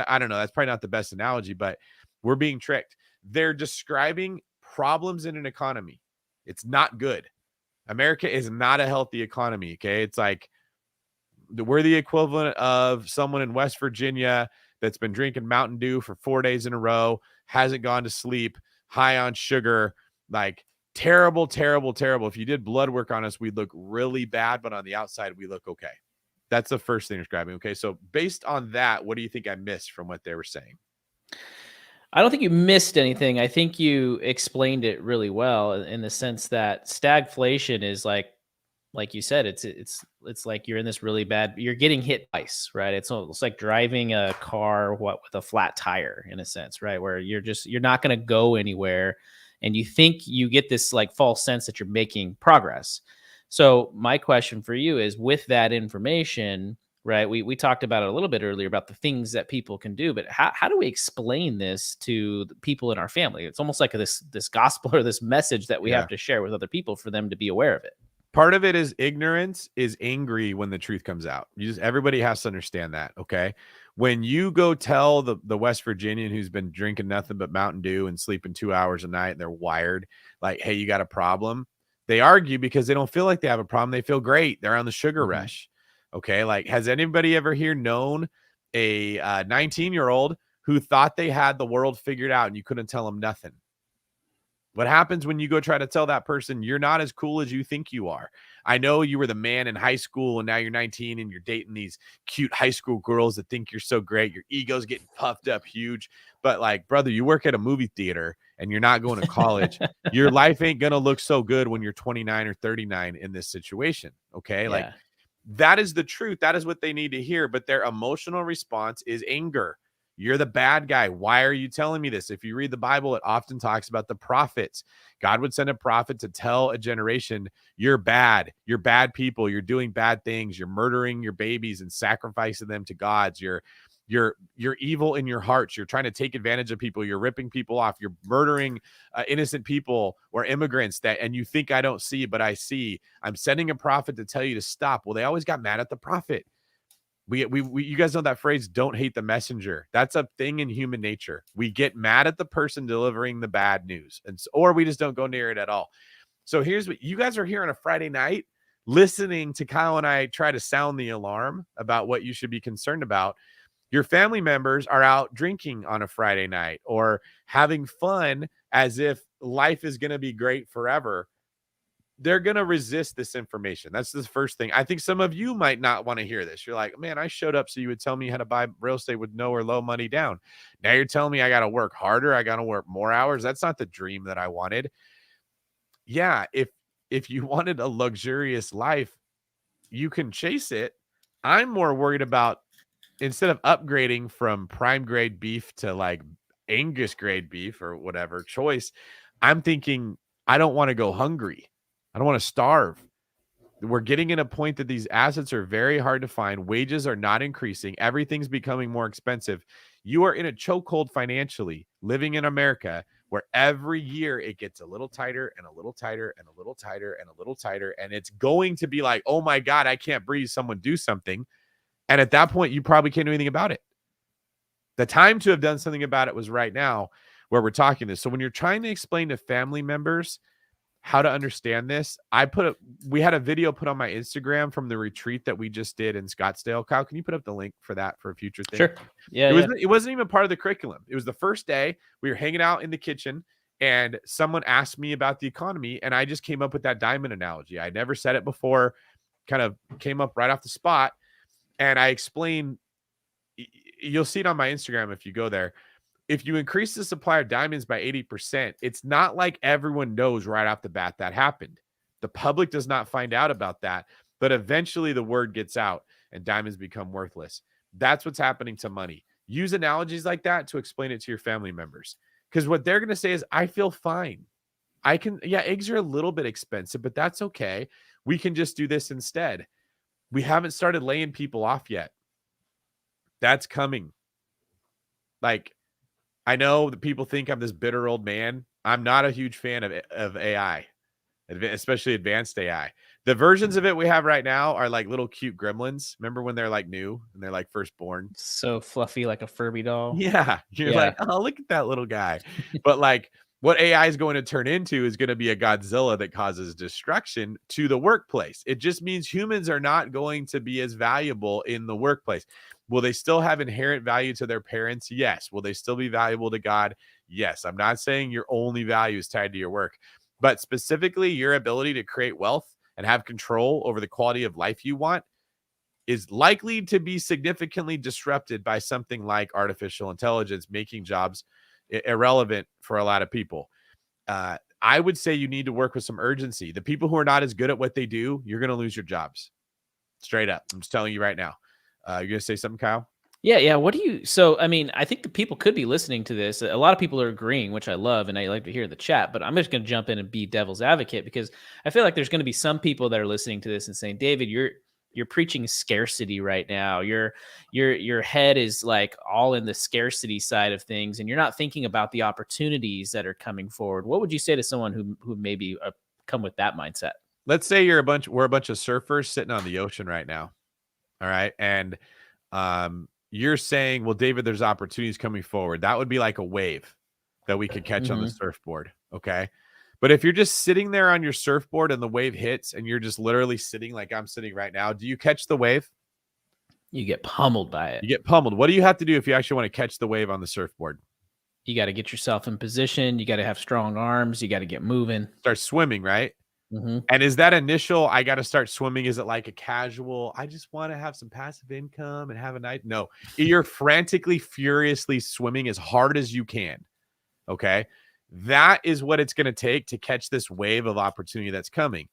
I don't know. That's probably not the best analogy, but we're being tricked. They're describing problems in an economy. It's not good. America is not a healthy economy. Okay. It's like we're the equivalent of someone in West Virginia that's been drinking Mountain Dew for 4 days in a row, hasn't gone to sleep, high on sugar, like terrible, terrible, terrible. If you did blood work on us, we'd look really bad, but on the outside, we look okay. That's the first thing describing. Okay. So based on that, what do you think I missed from what they were saying? I don't think you missed anything. I think you explained it really well in the sense that stagflation is like you said, it's like you're in this really bad. You're getting hit twice, right? It's like driving a car with a flat tire in a sense, right? Where you're not going to go anywhere, and you think you get this like false sense that you're making progress. So my question for you is, with that information, right? We talked about it a little bit earlier about the things that people can do, but how do we explain this to the people in our family? It's almost like this gospel or this message that we have to share with other people for them to be aware of it. Part of it is ignorance is angry when the truth comes out. Everybody has to understand that. Okay. When you go tell the West Virginian who's been drinking nothing but Mountain Dew and sleeping 2 hours a night and they're wired, like, hey, you got a problem. They argue because they don't feel like they have a problem. They feel great. They're on the sugar rush. Okay. Like, has anybody ever here known a 19-year-old who thought they had the world figured out and you couldn't tell them nothing? What happens when you go try to tell that person you're not as cool as you think you are? I know you were the man in high school and now you're 19 and you're dating these cute high school girls that think you're so great. Your ego's getting puffed up huge. But like, brother, you work at a movie theater and you're not going to college. Your life ain't going to look so good when you're 29 or 39 in this situation. Okay. Yeah. Like, that is the truth. That is what they need to hear. But their emotional response is anger. You're the bad guy. Why are you telling me this? If you read the Bible, it often talks about the prophets. God would send a prophet to tell a generation, you're bad. You're bad people. You're doing bad things. You're murdering your babies and sacrificing them to gods. You're evil in your hearts. You're trying to take advantage of people. You're ripping people off. You're murdering innocent people or immigrants and you think I don't see, but I see. I'm sending a prophet to tell you to stop. Well, they always got mad at the prophet. You guys know that phrase, don't hate the messenger. That's a thing in human nature. We get mad at the person delivering the bad news, or we just don't go near it at all. So here's what you guys are here on a Friday night listening to Kyle and I try to sound the alarm about what you should be concerned about. Your family members are out drinking on a Friday night or having fun as if life is going to be great forever. They're going to resist this information. That's the first thing. I think some of you might not want to hear this. You're like, man, I showed up so you would tell me how to buy real estate with no or low money down. Now you're telling me I got to work harder. I got to work more hours. That's not the dream that I wanted. Yeah. If you wanted a luxurious life, you can chase it. I'm more worried about, instead of upgrading from prime grade beef to like Angus grade beef or whatever choice, I'm thinking I don't want to go hungry. I don't want to starve. We're getting in a point that these assets are very hard to find. Wages are not increasing. Everything's becoming more expensive. You are in a chokehold financially, living in America, where every year it gets a little tighter and a little tighter and a little tighter and a little tighter. And it's going to be like, oh my God, I can't breathe. Someone do something. And at that point, you probably can't do anything about it. The time to have done something about it was right now where we're talking this. So when you're trying to explain to family members how to understand this, we had a video put on my Instagram from the retreat that we just did in Scottsdale. Kyle, can you put up the link for that for a future thing? Sure. Yeah. It wasn't even part of the curriculum. It was the first day. We were hanging out in the kitchen and someone asked me about the economy. And I just came up with that diamond analogy. I never said it before, kind of came up right off the spot. And I explained, you'll see it on my Instagram if you go there. If you increase the supply of diamonds by 80%, it's not like everyone knows right off the bat that happened. The public does not find out about that, but eventually the word gets out and diamonds become worthless. That's what's happening to money. Use analogies like that to explain it to your family members. Because what they're going to say is, I feel fine. Eggs are a little bit expensive, but that's okay. We can just do this instead. We haven't started laying people off yet. That's coming. Like, I know that people think I'm this bitter old man. I'm not a huge fan of AI, especially advanced AI. The versions of it we have right now are like little cute gremlins. Remember when they're like new and they're like first born? So fluffy, like a Furby doll. Yeah. You're like, oh, look at that little guy. But like What AI is going to turn into is going to be a Godzilla that causes destruction to the workplace. It just means humans are not going to be as valuable in the workplace. Will they still have inherent value to their parents? Yes. Will they still be valuable to God? Yes. I'm not saying your only value is tied to your work, but specifically your ability to create wealth and have control over the quality of life you want is likely to be significantly disrupted by something like artificial intelligence, making jobs irrelevant for a lot of people. I would say you need to work with some urgency. The people who are not as good at what they do, you're going to lose your jobs. Straight up. I'm just telling you right now. You're going to say something, Kyle? Yeah. What do you? So, I mean, I think the people could be listening to this. A lot of people are agreeing, which I love, and I like to hear the chat. But I'm just going to jump in and be devil's advocate because I feel like there's going to be some people that are listening to this and saying, "David, you're preaching scarcity right now. Your head is like all in the scarcity side of things, and you're not thinking about the opportunities that are coming forward." What would you say to someone who maybe come with that mindset? Let's say we're a bunch of surfers sitting on the ocean right now. All right, and you're saying, well, David, there's opportunities coming forward. That would be like a wave that we could catch on the surfboard. Okay. But if you're just sitting there on your surfboard and the wave hits and you're just literally sitting like I'm sitting right now, do you catch the wave? You get pummeled by it. You get pummeled. What do you have to do if you actually want to catch the wave on the surfboard? You got to get yourself in position. You got to have strong arms. You got to get moving. Start swimming, right? Mm-hmm. And is that initial, I got to start swimming? Is it like a casual, I just want to have some passive income and have a night? No, you're frantically, furiously swimming as hard as you can. Okay. That is what it's going to take to catch this wave of opportunity that's coming.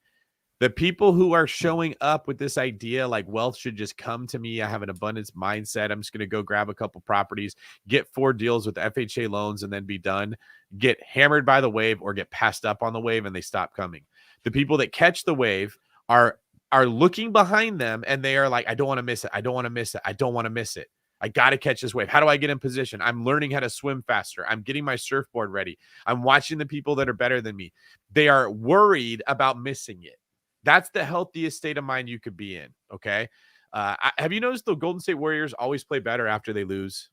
The people who are showing up with this idea like wealth should just come to me, I have an abundance mindset, I'm just going to go grab a couple properties, get 4 deals with FHA loans and then be done, get hammered by the wave or get passed up on the wave and they stop coming. The people that catch the wave are looking behind them and they are like, I don't want to miss it. I don't want to miss it. I don't want to miss it. I got to catch this wave. How do I get in position? I'm learning how to swim faster. I'm getting my surfboard ready. I'm watching the people that are better than me. They are worried about missing it. That's the healthiest state of mind you could be in. Okay. Have you noticed the Golden State Warriors always play better after they lose?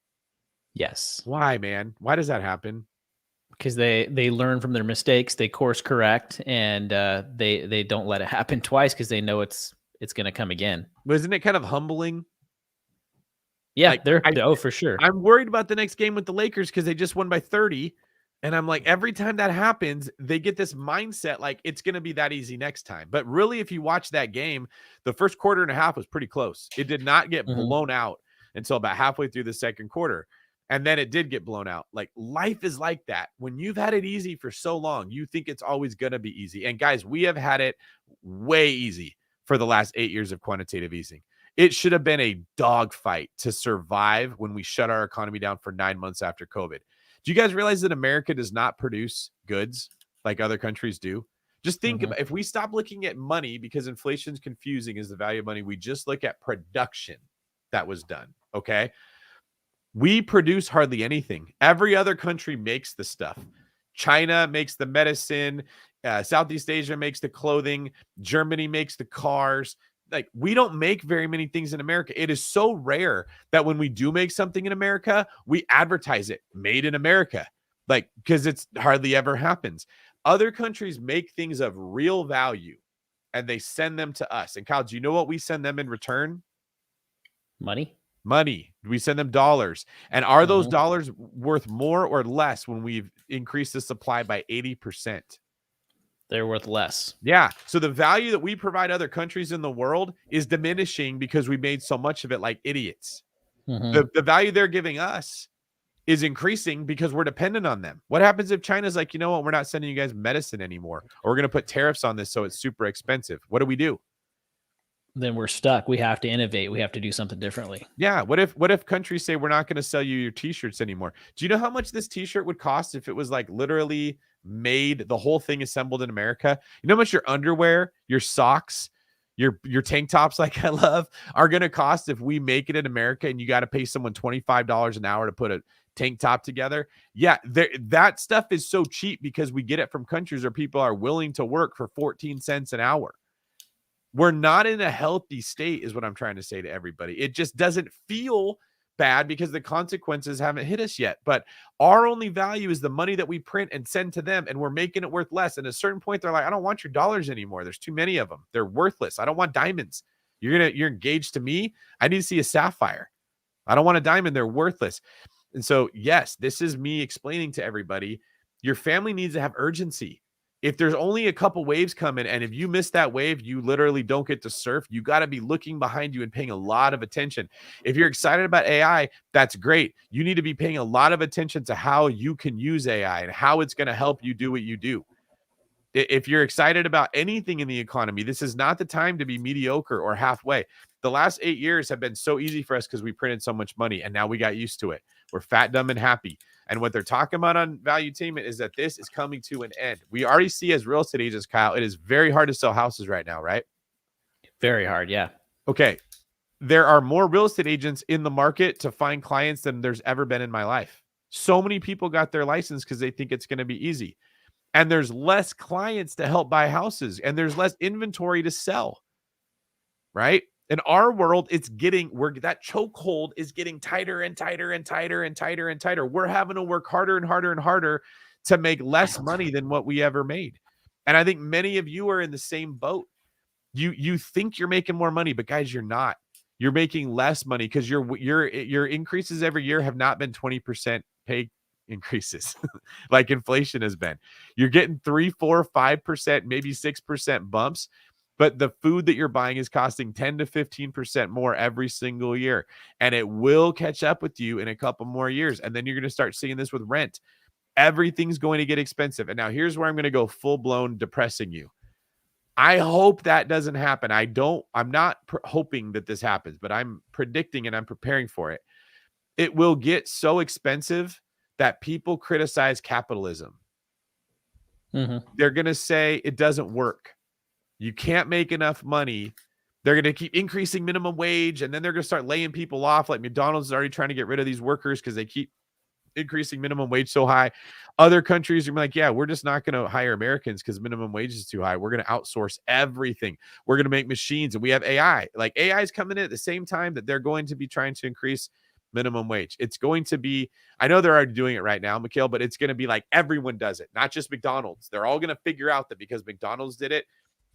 Yes. Why, man? Why does that happen? Because they learn from their mistakes, they course correct, and they don't let it happen twice because they know it's going to come again. Wasn't it kind of humbling? Yeah, like, for sure. I'm worried about the next game with the Lakers because they just won by 30. And I'm like, every time that happens, they get this mindset like it's going to be that easy next time. But really, if you watch that game, the first quarter and a half was pretty close. It did not get blown out until about halfway through the second quarter. And then it did get blown out. Like life is like that. When you've had it easy for so long, you think it's always going to be easy. And guys, we have had it way easy for the last 8 years of quantitative easing. It should have been a dogfight to survive when we shut our economy down for 9 months after COVID. Do you guys realize that America does not produce goods like other countries do? Just think about if we stop looking at money because inflation is confusing as the value of money, we just look at production that was done. Okay. We produce hardly anything. Every other country makes the stuff. China makes the medicine. Southeast Asia makes the clothing. Germany makes the cars. Like we don't make very many things in America. It is so rare that when we do make something in America, we advertise it made in America, like because it's hardly ever happens. Other countries make things of real value and they send them to us. And Kyle, do you know what we send them in return? Money. We send them dollars. And are those dollars worth more or less when we've increased the supply by 80%? They're worth less. Yeah. So the value that we provide other countries in the world is diminishing because we made so much of it like idiots. The value they're giving us is increasing because we're dependent on them. What happens if China's like, you know what, we're not sending you guys medicine anymore, or we're going to put tariffs on this so it's super expensive? What do? Then we're stuck. We have to innovate. We have to do something differently. Yeah. What if countries say we're not going to sell you your t-shirts anymore? Do you know how much this t-shirt would cost if it was like literally made, the whole thing assembled in America? You know how much your underwear, your socks, your tank tops, like I love, are going to cost if we make it in America and you got to pay someone $25 an hour to put a tank top together? Yeah, that stuff is so cheap because we get it from countries where people are willing to work for 14 cents an hour. We're not in a healthy state is what I'm trying to say to everybody. It just doesn't feel bad because the consequences haven't hit us yet. But our only value is the money that we print and send to them, and we're making it worth less. And at a certain point, they're like, I don't want your dollars anymore. There's too many of them. They're worthless. I don't want diamonds. You're engaged to me. I need to see a sapphire. I don't want a diamond. They're worthless. And so, yes, this is me explaining to everybody, your family needs to have urgency. If there's only a couple waves coming, and if you miss that wave, you literally don't get to surf. You got to be looking behind you and paying a lot of attention. If you're excited about AI, that's great. You need to be paying a lot of attention to how you can use AI and how it's going to help you do what you do. If you're excited about anything in the economy, this is not the time to be mediocre or halfway. The last 8 years have been so easy for us because we printed so much money, and now we got used to it. We're fat, dumb, and happy. And what they're talking about on Valuetainment is that this is coming to an end. We already see as real estate agents, Kyle, it is very hard to sell houses right now, right? Very hard, yeah. Okay. There are more real estate agents in the market to find clients than there's ever been in my life. So many people got their license because they think it's going to be easy. And there's less clients to help buy houses, and there's less inventory to sell, right? In our world, it's getting that chokehold is getting tighter and tighter and tighter and tighter and tighter. We're having to work harder and harder and harder to make less money than what we ever made. And I think many of you are in the same boat. You think you're making more money, but guys, you're not. You're making less money because your increases every year have not been 20% pay increases like inflation has been. You're getting 3, 4, 5%, maybe 6% bumps. But the food that you're buying is costing 10 to 15% more every single year. And it will catch up with you in a couple more years. And then you're going to start seeing this with rent. Everything's going to get expensive. And now here's where I'm going to go full blown depressing you. I hope that doesn't happen. I'm not hoping that this happens, but I'm predicting and I'm preparing for it. It will get so expensive that people criticize capitalism. They're going to say it doesn't work. You can't make enough money. They're going to keep increasing minimum wage, and then they're going to start laying people off. Like McDonald's is already trying to get rid of these workers because they keep increasing minimum wage so high. Other countries are like, yeah, we're just not going to hire Americans because minimum wage is too high. We're going to outsource everything. We're going to make machines, and we have AI. Like AI is coming in at the same time that they're going to be trying to increase minimum wage. It's going to be, I know they're already doing it right now, Mikhail, but it's going to be like everyone does it, not just McDonald's. They're all going to figure out that because McDonald's did it,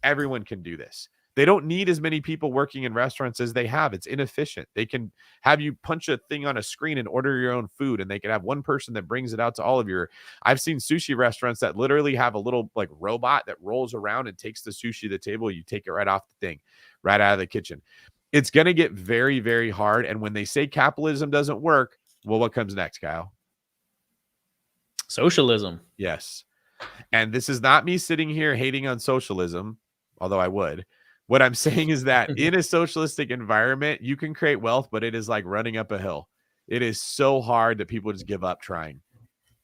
everyone can do this. They don't need as many people working in restaurants as they have. It's inefficient. They can have you punch a thing on a screen and order your own food, and they can have one person that brings it out to all of your. I've seen sushi restaurants that literally have a little like robot that rolls around and takes the sushi to the table. You take it right off the thing, right out of the kitchen. It's going to get very, very hard. And when they say capitalism doesn't work, well, what comes next, Kyle? Socialism. Yes. And this is not me sitting here hating on socialism, although I would. What I'm saying is that in a socialistic environment, you can create wealth, but it is like running up a hill. It is so hard that people just give up trying.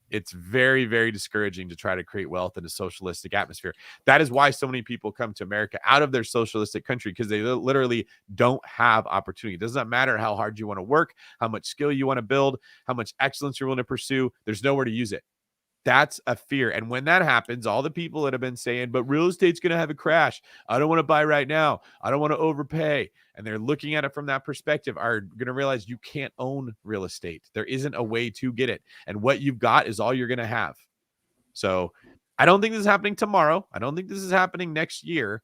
It's very, very discouraging to try to create wealth in a socialistic atmosphere. That is why so many people come to America out of their socialistic country, because they literally don't have opportunity. It does not matter how hard you want to work, how much skill you want to build, how much excellence you're willing to pursue. There's nowhere to use it. That's a fear. And when that happens, all the people that have been saying, but real estate's going to have a crash. I don't want to buy right now. I don't want to overpay. And they're looking at it from that perspective, are going to realize you can't own real estate. There isn't a way to get it. And what you've got is all you're going to have. So I don't think this is happening tomorrow. I don't think this is happening next year.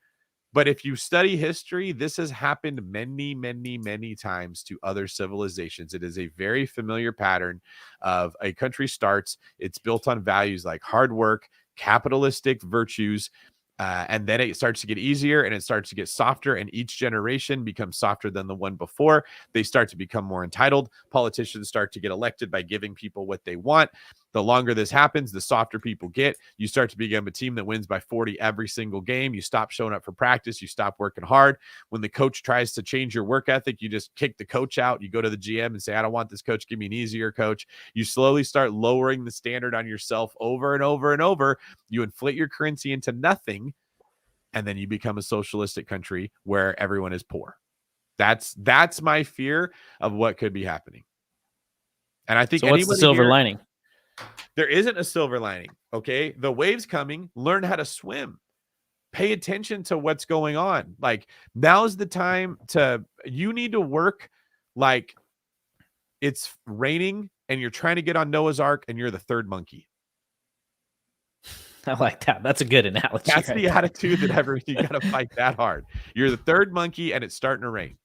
But if you study history, this has happened many, many, many times to other civilizations. It is a very familiar pattern of a country starts. It's built on values like hard work, capitalistic virtues, and then it starts to get easier and it starts to get softer, and each generation becomes softer than the one before. They start to become more entitled. Politicians start to get elected by giving people what they want. The longer this happens, the softer people get. You start to become a team that wins by 40 every single game. You stop showing up for practice. You stop working hard. When the coach tries to change your work ethic, you just kick the coach out. You go to the GM and say, I don't want this coach. Give me an easier coach. You slowly start lowering the standard on yourself over and over and over. You inflate your currency into nothing, and then you become a socialistic country where everyone is poor. That's my fear of what could be happening. And I think so what's the silver lining? There isn't a silver lining. Okay. The wave's coming. Learn how to swim. Pay attention to what's going on. Like, now's the time you need to work like it's raining and you're trying to get on Noah's Ark and you're the third monkey. I like that. That's a good analogy. That's right the there. attitude that you got to fight that hard. You're the third monkey and it's starting to rain.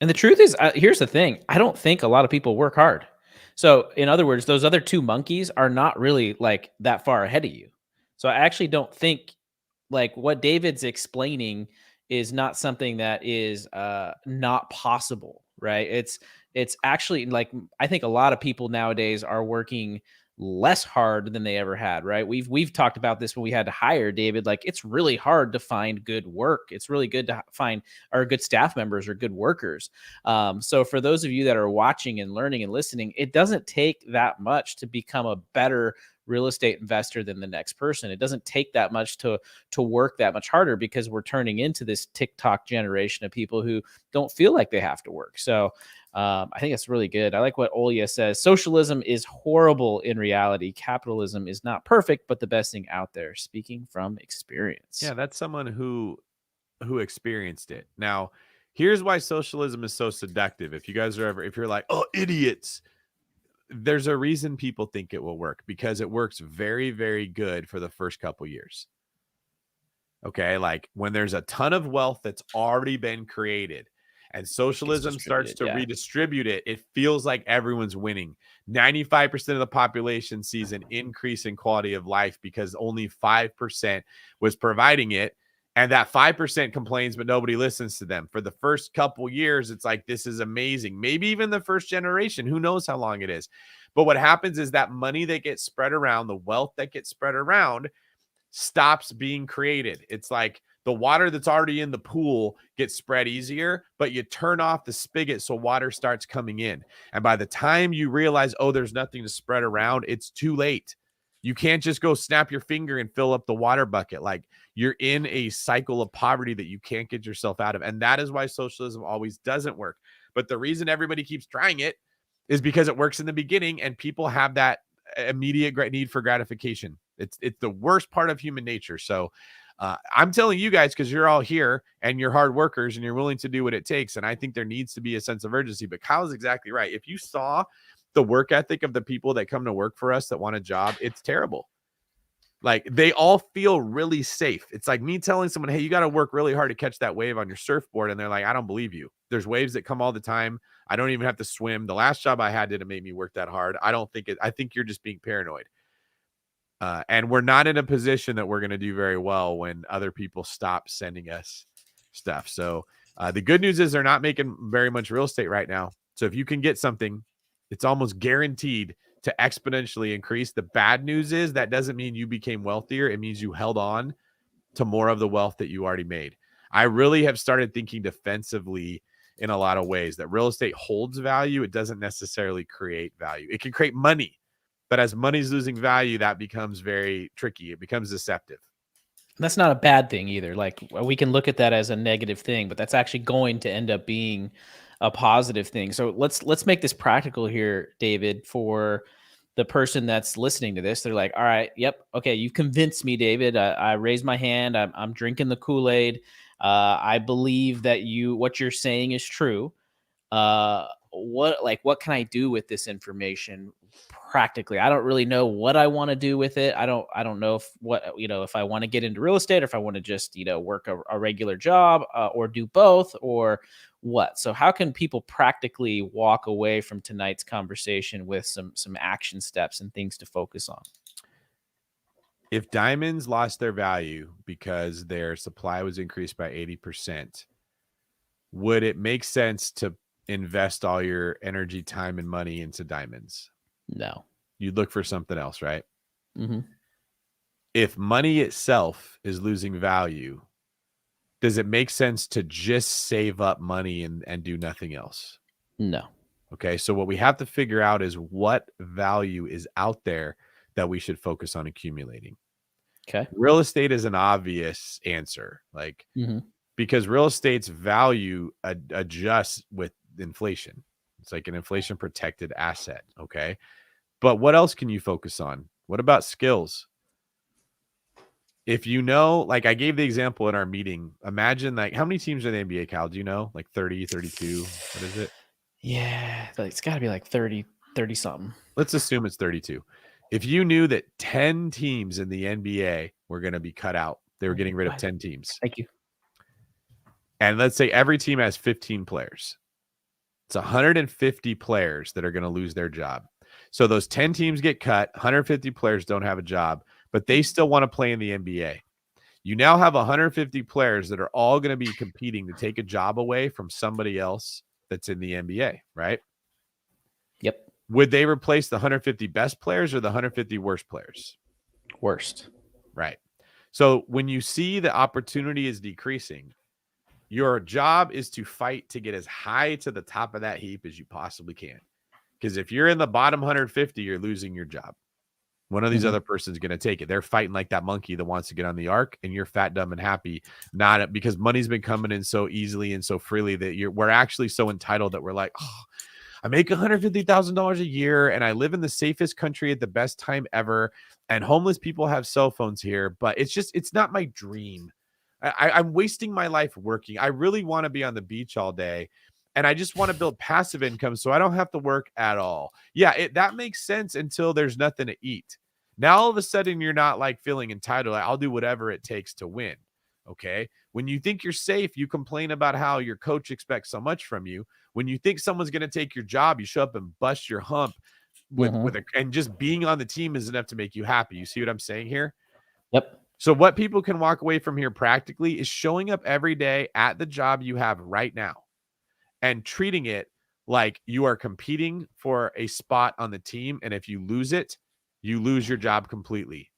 And the truth is, here's the thing. I don't think a lot of people work hard. So in other words, those other two monkeys are not really like that far ahead of you. So I actually don't think like what David's explaining is not something that is not possible, right? It's actually like I think a lot of people nowadays are working less hard than they ever had, right? We've talked about this when we had to hire David. Like it's really hard to find good work. It's really good to find our good staff members or good workers. So for those of you that are watching and learning and listening, it doesn't take that much to become a better real estate investor than the next person. It doesn't take that much to work that much harder because we're turning into this TikTok generation of people who don't feel like they have to work. So I think it's really good. I like what Olya says. Socialism is horrible in reality. Capitalism is not perfect, but the best thing out there. Speaking from experience. Yeah, that's someone who experienced it. Now, here's why socialism is so seductive. If you guys are ever, if you're like, oh, idiots, there's a reason people think it will work because it works very, very good for the first couple years. Okay, like when there's a ton of wealth that's already been created and socialism starts to redistribute it, it feels like everyone's winning. 95% of the population sees an increase in quality of life because only 5% was providing it. And that 5% complains, but nobody listens to them. For the first couple years, it's like, this is amazing. Maybe even the first generation, who knows how long it is. But what happens is that money that gets spread around, the wealth that gets spread around, stops being created. It's like the water that's already in the pool gets spread easier, but you turn off the spigot so water starts coming in. And by the time you realize, oh, there's nothing to spread around, it's too late. You can't just go snap your finger and fill up the water bucket. Like you're in a cycle of poverty that you can't get yourself out of. And that is why socialism always doesn't work. But the reason everybody keeps trying it is because it works in the beginning and people have that immediate need for gratification. It's the worst part of human nature. So I'm telling you guys, because you're all here and you're hard workers and you're willing to do what it takes. And I think there needs to be a sense of urgency. But Kyle's exactly right. If you saw the work ethic of the people that come to work for us that want a job, it's terrible. Like they all feel really safe. It's like me telling someone, hey, you got to work really hard to catch that wave on your surfboard. And they're like, I don't believe you. There's waves that come all the time. I don't even have to swim. The last job I had didn't make me work that hard. I think you're just being paranoid. And we're not in a position that we're going to do very well when other people stop sending us stuff. So the good news is they're not making very much real estate right now. So if you can get something, it's almost guaranteed to exponentially increase. The bad news is that doesn't mean you became wealthier. It means you held on to more of the wealth that you already made. I really have started thinking defensively in a lot of ways that real estate holds value. It doesn't necessarily create value. It can create money, but as money's losing value, that becomes very tricky. It becomes deceptive. That's not a bad thing either. Like we can look at that as a negative thing, but that's actually going to end up being a positive thing. So let's make this practical here, David, for the person that's listening to this. They're like, all right, yep, okay, you've convinced me, David. I raised my hand. I'm drinking the Kool-Aid. I believe that what you're saying is true. What can I do with this information practically? I don't really know what I want to do with it. I don't know if I want to get into real estate or if I want to just, work a regular job or do both or what. So how can people practically walk away from tonight's conversation with some action steps and things to focus on? If diamonds lost their value because their supply was increased by 80%, would it make sense to invest all your energy, time, and money into diamonds? No. You'd look for something else, right? Mm-hmm. If money itself is losing value, does it make sense to just save up money and do nothing else? No. Okay, so what we have to figure out is what value is out there that we should focus on accumulating. Okay. Real estate is an obvious answer, because real estate's value adjusts with inflation. It's like an inflation protected asset. Okay. But what else can you focus on? What about skills? If like I gave the example in our meeting, imagine like how many teams are in the NBA, Kyle? Do you know? Like 30, 32? What is it? Yeah, like, it's got to be like 30 something. Let's assume it's 32. If you knew that 10 teams in the NBA were going to be cut out, they were getting rid of 10 teams. Thank you. And let's say every team has 15 players. It's 150 players that are going to lose their job. So those 10 teams get cut, 150 players don't have a job, but they still want to play in the NBA. You now have 150 players that are all going to be competing to take a job away from somebody else that's in the NBA, right? Yep. Would they replace the 150 best players or the 150 worst players? Worst. Right. So when you see the opportunity is decreasing, your job is to fight to get as high to the top of that heap as you possibly can. Because if you're in the bottom 150, you're losing your job. One of these other person's going to take it. They're fighting like that monkey that wants to get on the ark, and you're fat, dumb, and happy. Not because money's been coming in so easily and so freely that we're actually so entitled that we're like, oh, I make $150,000 a year, and I live in the safest country at the best time ever. And homeless people have cell phones here, but it's not my dream. I'm wasting my life working. I really want to be on the beach all day. And I just want to build passive income so I don't have to work at all. Yeah, that makes sense until there's nothing to eat. Now, all of a sudden, you're not like feeling entitled. I'll do whatever it takes to win. Okay. When you think you're safe, you complain about how your coach expects so much from you. When you think someone's going to take your job, you show up and bust your hump and just being on the team is enough to make you happy. You see what I'm saying here? Yep. So what people can walk away from here practically is showing up every day at the job you have right now and treating it like you are competing for a spot on the team. And if you lose it, you lose your job completely.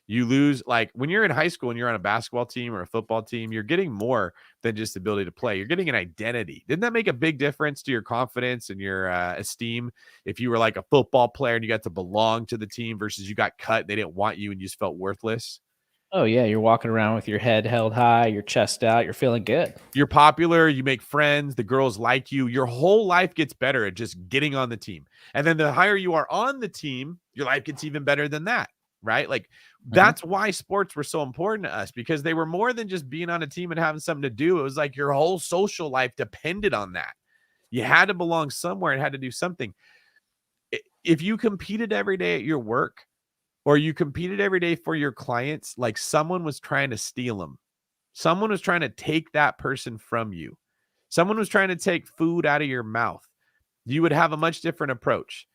You lose, like when you're in high school and you're on a basketball team or a football team, you're getting more than just the ability to play. You're getting an identity. Didn't that make a big difference to your confidence and your esteem? If you were like a football player and you got to belong to the team versus you got cut, they didn't want you and you just felt worthless. Oh, yeah. You're walking around with your head held high, your chest out. You're feeling good. You're popular. You make friends. The girls like you. Your whole life gets better at just getting on the team. And then the higher you are on the team, your life gets even better than that. Right? Like that's why sports were so important to us, because they were more than just being on a team and having something to do. It was like your whole social life depended on that. You had to belong somewhere and had to do something. If you competed every day at your work or you competed every day for your clients, like someone was trying to steal them. Someone was trying to take that person from you. Someone was trying to take food out of your mouth. You would have a much different approach.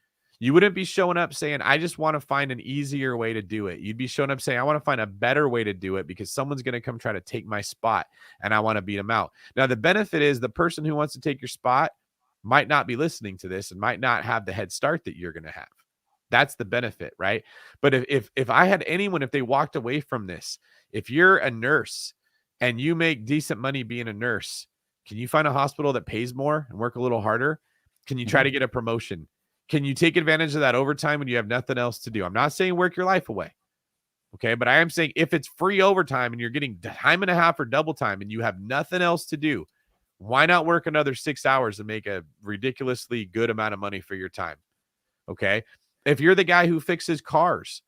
You wouldn't be showing up saying, I just want to find an easier way to do it. You'd be showing up saying, I want to find a better way to do it because someone's going to come try to take my spot and I want to beat them out. Now, the benefit is the person who wants to take your spot might not be listening to this and might not have the head start that you're going to have. That's the benefit, right? But if I had anyone, if they walked away from this, if you're a nurse and you make decent money being a nurse, can you find a hospital that pays more and work a little harder? Can you try to get a promotion? Can you take advantage of that overtime when you have nothing else to do? I'm not saying work your life away. Okay. But I am saying if it's free overtime and you're getting time and a half or double time and you have nothing else to do, why not work another 6 hours and make a ridiculously good amount of money for your time? Okay. If you're the guy who fixes cars,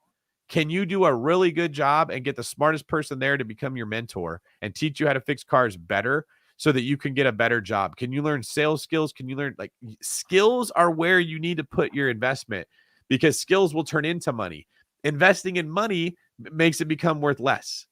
can you do a really good job and get the smartest person there to become your mentor and teach you how to fix cars better so that you can get a better job? Can you learn sales skills? Can you learn, like, skills are where you need to put your investment because skills will turn into money. Investing in money makes it become worth less,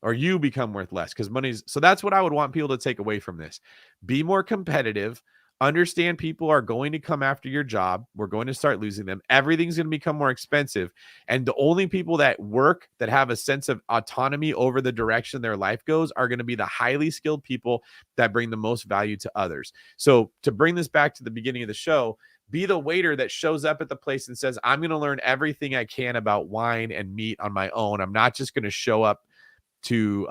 or you become worth less because money's. So that's what I would want people to take away from this. Be more competitive. Understand people are going to come after your job. We're going to start losing them. Everything's going to become more expensive. And the only people that work, that have a sense of autonomy over the direction their life goes, are going to be the highly skilled people that bring the most value to others. So to bring this back to the beginning of the show, be the waiter that shows up at the place and says, I'm going to learn everything I can about wine and meat on my own. I'm not just going to show up to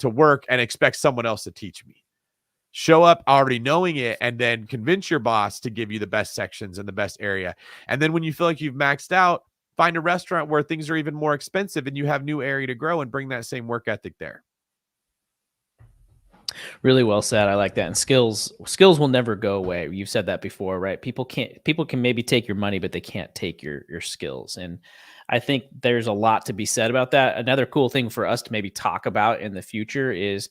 work and expect someone else to teach me. Show up already knowing it and then convince your boss to give you the best sections and the best area. And then when you feel like you've maxed out, find a restaurant where things are even more expensive and you have new area to grow and bring that same work ethic there. Really well said. I like that. And skills will never go away. You've said that before, right? People can maybe take your money, but they can't take your skills. And I think there's a lot to be said about that. Another cool thing for us to maybe talk about in the future is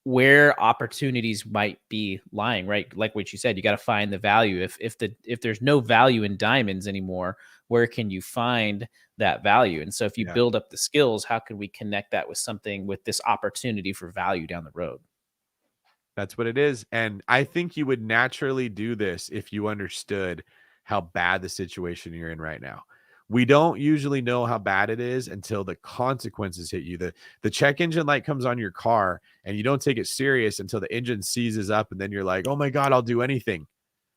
where opportunities might be lying, right? Like what you said, you got to find the value. If there's no value in diamonds anymore, where can you find that value? And so if you Yeah. build up the skills, how can we connect that with something, with this opportunity for value down the road? That's what it is. And I think you would naturally do this if you understood how bad the situation you're in right now. We don't usually know how bad it is until the consequences hit you. The check engine light comes on your car and you don't take it serious until the engine seizes up, and then you're like, oh my God, I'll do anything.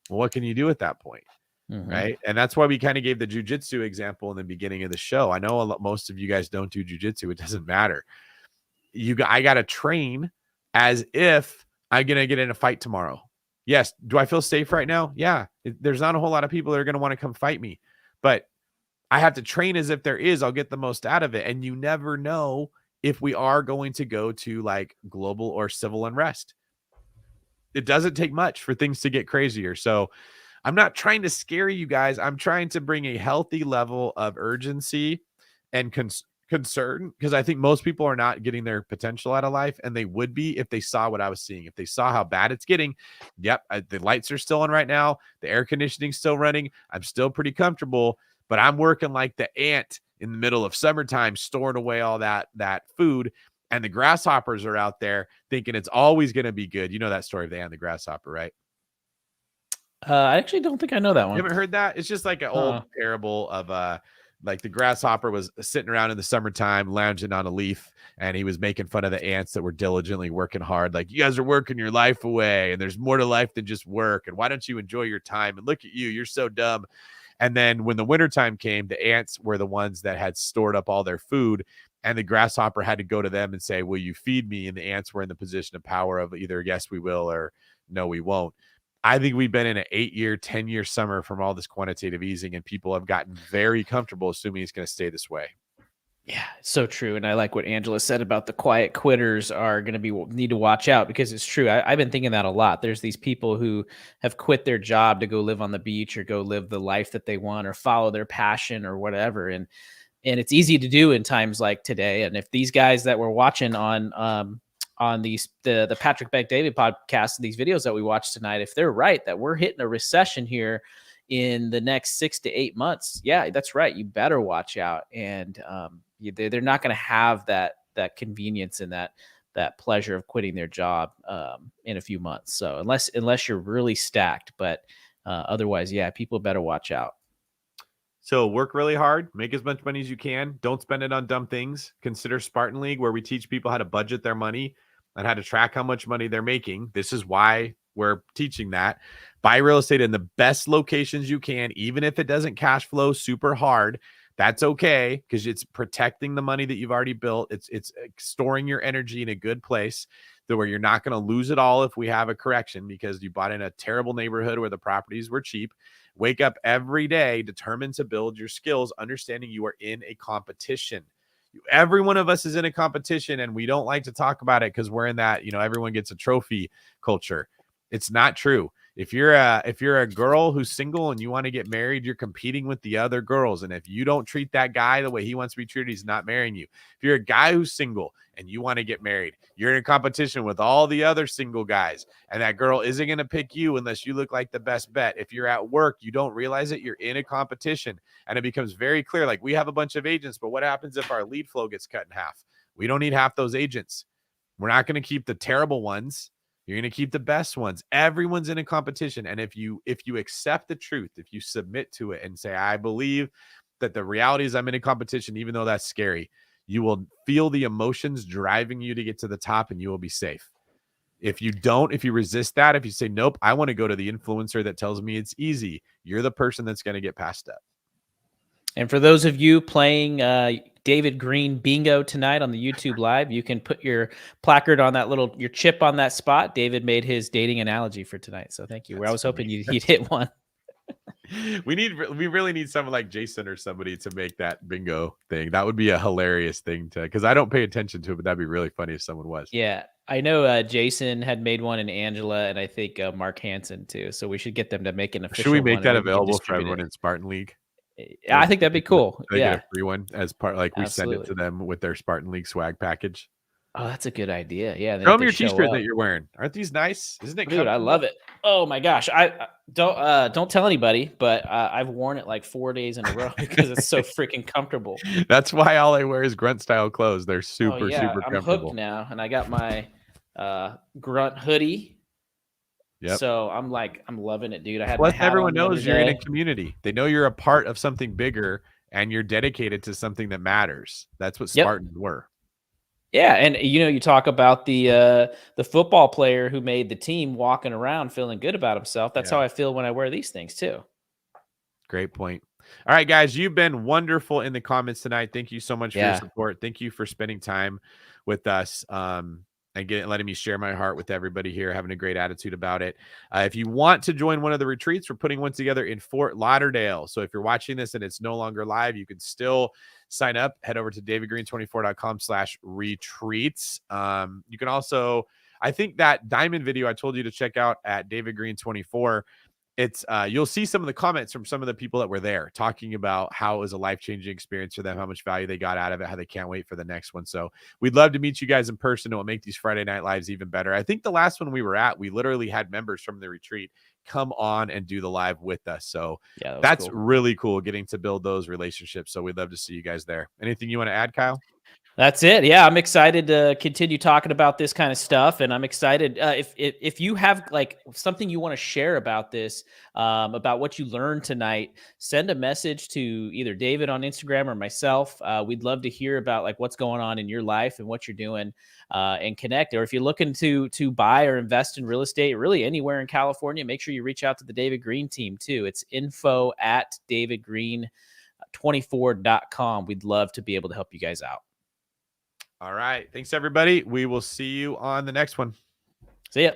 Well, what can you do at that point? Right. And that's why we kind of gave the jujitsu example in the beginning of the show. I know most of you guys don't do jujitsu. It doesn't matter. I got to train as if I'm going to get in a fight tomorrow. Yes. Do I feel safe right now? Yeah. There's not a whole lot of people that are going to want to come fight me, but I have to train as if there is. I'll get the most out of it. And you never know if we are going to go to like global or civil unrest. It doesn't take much for things to get crazier. So I'm not trying to scare you guys. I'm trying to bring a healthy level of urgency and concern, because I think most people are not getting their potential out of life, and they would be if they saw what I was seeing. If they saw how bad it's getting. Yep, the lights are still on right now. The air conditioning's still running. I'm still pretty comfortable, but I'm working like the ant in the middle of summertime, storing away all that food. And the grasshoppers are out there thinking it's always going to be good. You know that story of the ant and the grasshopper, right? I actually don't think I know that You one. haven't heard that? It's just like an old parable of like the grasshopper was sitting around in the summertime, lounging on a leaf, and he was making fun of the ants that were diligently working hard. Like, you guys are working your life away, and there's more to life than just work. And why don't you enjoy your time? And look at you, you're so dumb. And then when the wintertime came, the ants were the ones that had stored up all their food, and the grasshopper had to go to them and say, will you feed me? And the ants were in the position of power of either yes, we will, or no, we won't. I think we've been in an 8-year, 10-year summer from all this quantitative easing, and people have gotten very comfortable assuming it's going to stay this way. Yeah, so true. And I like what Angela said about the quiet quitters are going to need to watch out, because it's true. I've been thinking that a lot. There's these people who have quit their job to go live on the beach or go live the life that they want or follow their passion or whatever. And it's easy to do in times like today. And if these guys that we're watching on the Patrick Bet-David podcast, these videos that we watched tonight, if they're right that we're hitting a recession here in the next 6 to 8 months, yeah, that's right. You better watch out. And they're not going to have that convenience and that pleasure of quitting their job in a few months. So unless you're really stacked, but otherwise, yeah, people better watch out. So work really hard, make as much money as you can. Don't spend it on dumb things. Consider Spartan League, where we teach people how to budget their money and how to track how much money they're making. This is why we're teaching that. Buy real estate in the best locations you can, even if it doesn't cash flow super hard. That's okay, because it's protecting the money that you've already built. It's storing your energy in a good place, so where you're not going to lose it all if we have a correction because you bought in a terrible neighborhood where the properties were cheap. Wake up every day determined to build your skills, understanding you are in a competition. Every one of us is in a competition, and we don't like to talk about it because we're in that, everyone gets a trophy culture. It's not true. If you're a girl who's single and you want to get married, you're competing with the other girls. And if you don't treat that guy the way he wants to be treated, he's not marrying you. If you're a guy who's single and you want to get married, you're in a competition with all the other single guys. And that girl isn't going to pick you unless you look like the best bet. If you're at work, you don't realize it, you're in a competition. And it becomes very clear, like, we have a bunch of agents, but what happens if our lead flow gets cut in half? We don't need half those agents. We're not going to keep the terrible ones. You're going to keep the best ones. Everyone's in a competition. And if you accept the truth, if you submit to it and say, I believe that the reality is I'm in a competition, even though that's scary, you will feel the emotions driving you to get to the top, and you will be safe. If you don't, if you resist that, if you say, nope, I want to go to the influencer that tells me it's easy, you're the person that's going to get passed up. And for those of you playing David Green bingo tonight on the YouTube live, you can put your placard on that your chip on that spot. David made his dating analogy for tonight. So thank you. I was hoping he'd hit one. We really need someone like Jason or somebody to make that bingo thing. That would be a hilarious thing because I don't pay attention to it, but that'd be really funny if someone was. Yeah. I know Jason had made one, and Angela, and I think Mark Hansen too. So we should get them to make an official. Should we make one that available for everyone in Spartan League? I think that'd be cool. They get a free one as part, like we Absolutely. send it to them with their Spartan League swag package. Oh, that's a good idea. Yeah, then Show if them they your show T-shirt up. that you're wearing. Aren't these nice? Isn't it Dude, I comfortable? love it. Oh my gosh. I don't tell anybody, but I've worn it like 4 days in a row because it's so freaking comfortable. That's why all I wear is grunt style clothes. They're Oh super, yeah, super I'm hooked comfortable. now, and I got my grunt hoodie. Yep. So I'm loving it, dude. I had my Plus, hat everyone on the other knows you're in a day. community. They know you're a part of something bigger and you're dedicated to something that matters. That's what Yep. Spartans were. Yeah, and you talk about the football player who made the team walking around feeling good about himself. That's Yeah. how I feel when I wear these things too. Great point. All right, guys, you've been wonderful in the comments tonight. Thank you so much for your Yeah. support. Thank you for spending time with us. And letting me share my heart with everybody here, having a great attitude about it. If you want to join one of the retreats, we're putting one together in Fort Lauderdale. So if you're watching this and it's no longer live, you can still sign up. Head over to davidgreen24.com/retreats. You can also, I think that diamond video I told you to check out at davidgreen24, it's you'll see some of the comments from some of the people that were there talking about how it was a life-changing experience for them, how much value they got out of it, how they can't wait for the next one. So we'd love to meet you guys in person. It will make these Friday night lives even better. I think the last one we were at, we literally had members from the retreat come on and do the live with us. So Yeah, that's cool. really cool getting to build those relationships. So we'd love to see you guys there. Anything you want to add, Kyle? That's it. Yeah, I'm excited to continue talking about this kind of stuff, and I'm excited if you have like something you want to share about this, about what you learned tonight. Send a message to either David on Instagram or myself. We'd love to hear about like what's going on in your life and what you're doing, and connect. Or if you're looking to buy or invest in real estate, really anywhere in California, make sure you reach out to the David Green team too. It's info@davidgreen24.com. We'd love to be able to help you guys out. All right. Thanks, everybody. We will see you on the next one. See ya.